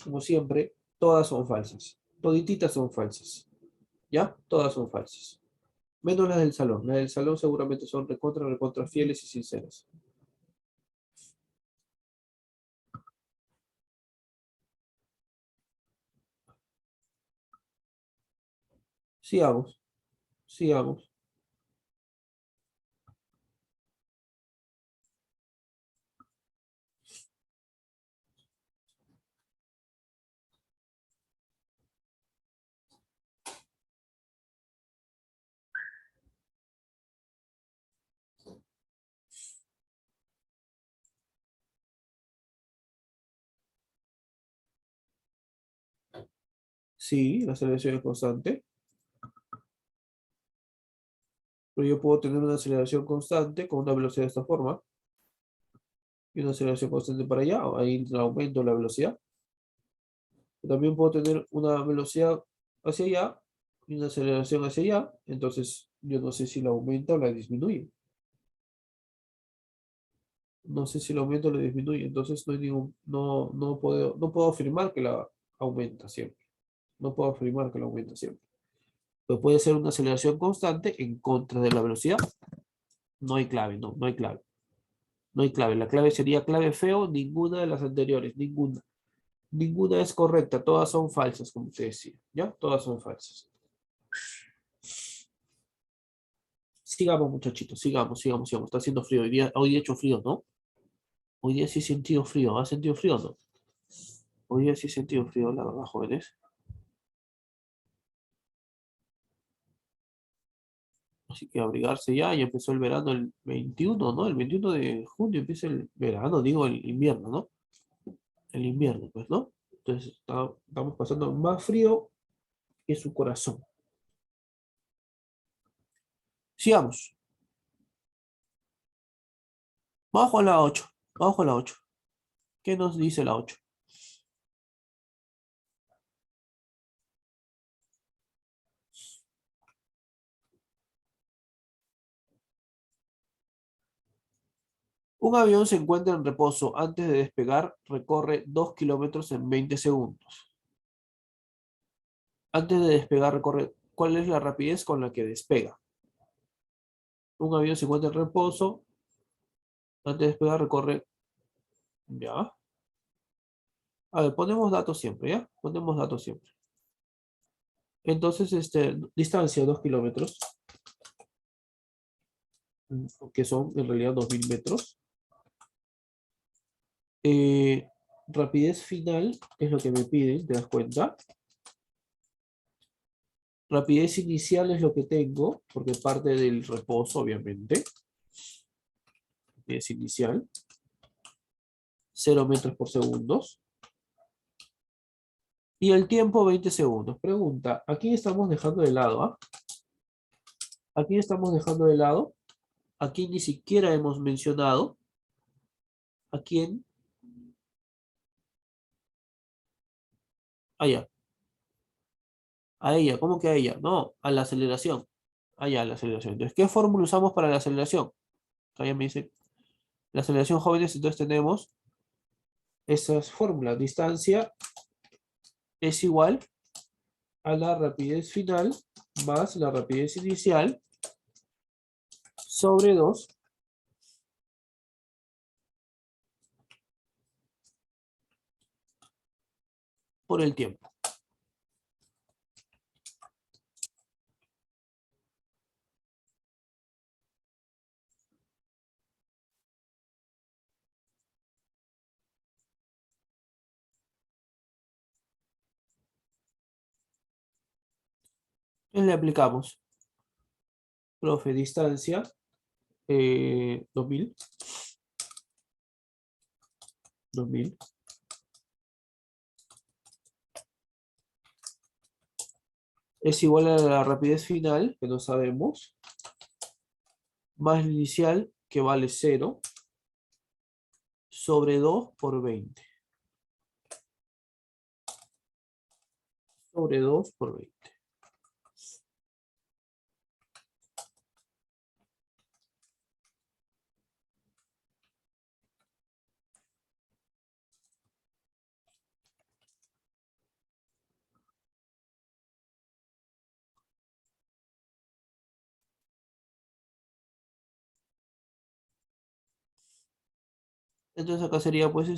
Speaker 1: como siempre, todas son falsas. Todititas son falsas. ¿Ya? Todas son falsas. Menos las del salón. Las del salón seguramente son recontra, recontra fieles y sinceras. Sigamos, sigamos. Sí, la aceleración es constante. Pero yo puedo tener una aceleración constante con una velocidad de esta forma y una aceleración constante para allá. Ahí aumento la velocidad. También puedo tener una velocidad hacia allá y una aceleración hacia allá. Entonces, yo no sé si la aumenta o la disminuye. No sé si la aumenta o la disminuye. Entonces, no hay ningún, no puedo afirmar que la aumenta siempre. No puedo afirmar que la aumenta siempre. Pero puede ser una aceleración constante en contra de la velocidad. No hay clave, no hay clave. No hay clave. La clave sería clave feo, ninguna de las anteriores, ninguna. Ninguna es correcta, todas son falsas, como te decía. ¿Ya? Todas son falsas. Sigamos, muchachitos, sigamos, sigamos, sigamos. Está haciendo frío. Hoy día ha hecho frío, ¿no? Hoy día sí he sentido frío. ¿Ha sentido frío o no? Hoy día sí he sentido frío, la verdad, jóvenes. Así que abrigarse ya. Ya empezó el verano el 21, ¿no? El 21 de junio empieza el verano, digo el invierno, ¿no? El invierno, pues, ¿no? Entonces estamos pasando más frío que su corazón. Sigamos. Vamos con la 8. Vamos con la 8. ¿Qué nos dice la 8? Un avión se encuentra en reposo antes de despegar, recorre 2 kilómetros en 20 segundos. Antes de despegar, recorre. ¿Cuál es la rapidez con la que despega? Un avión se encuentra en reposo, antes de despegar, recorre. Ya. A ver, ponemos datos siempre, ¿ya? Ponemos datos siempre. Entonces, distancia 2 kilómetros, que son en realidad 2000 metros. Eh, Rapidez final, que es lo que me piden, ¿te das cuenta? Rapidez inicial es lo que tengo, porque parte del reposo, obviamente. Rapidez inicial, 0 metros por segundo. Y el tiempo, 20 segundos. Pregunta, ¿a quién estamos dejando de lado? ¿Ah? ¿A quién estamos dejando de lado? ¿A quién ni siquiera hemos mencionado? ¿A quién? Allá. A ella. ¿Cómo que a ella? No, a la aceleración. Allá, a la aceleración. Entonces, ¿qué fórmula usamos para la aceleración? Allá me dice, la aceleración jóvenes, entonces tenemos esas fórmulas. Distancia es igual a la rapidez final más la rapidez inicial sobre 2 por el tiempo. Entonces le aplicamos, profe, distancia 2000, 2000 es igual a la rapidez final, que no sabemos, más la inicial, que vale 0, sobre 2 por 20. Sobre 2 por 20. Entonces acá sería pues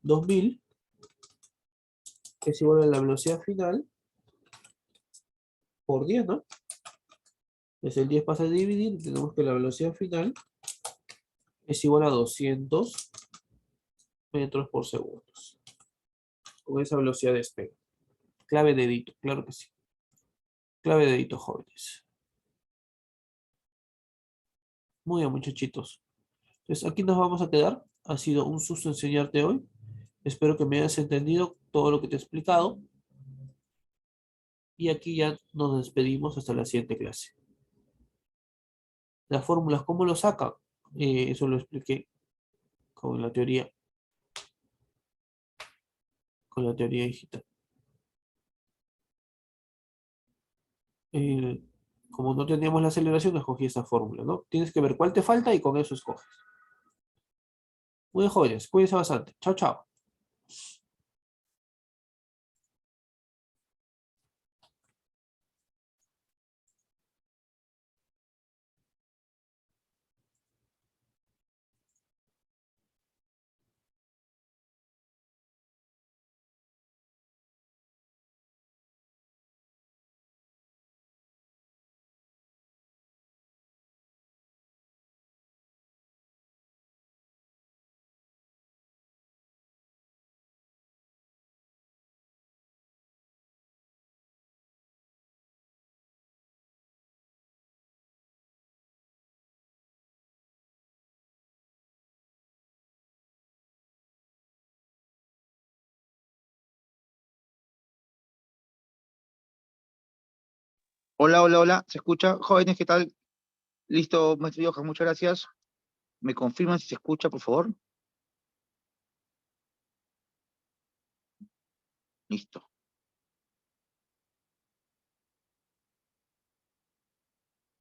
Speaker 1: 2000, que es igual a la velocidad final, por 10, ¿no? Entonces el 10 pasa a dividir, tenemos que la velocidad final es igual a 200 metros por segundo. Con esa velocidad de despegue. Clave dedito, claro que sí. Clave dedito, jóvenes. Muy bien, muchachitos. Entonces aquí nos vamos a quedar. Ha sido un susto enseñarte hoy. Espero que me hayas entendido todo lo que te he explicado. Y aquí ya nos despedimos hasta la siguiente clase. Las fórmulas, ¿cómo lo sacan? Eso lo expliqué con la teoría, digital. Eh, Como no teníamos la aceleración, escogí esa fórmula, ¿no? Tienes que ver cuál te falta y con eso escoges. Muy bien, jóvenes, cuídense bastante. Chao, chao.
Speaker 2: Hola, hola, hola. ¿Se escucha? Jóvenes, ¿qué tal? Listo, maestro Johan, muchas gracias. ¿Me confirman si se escucha, por favor? Listo.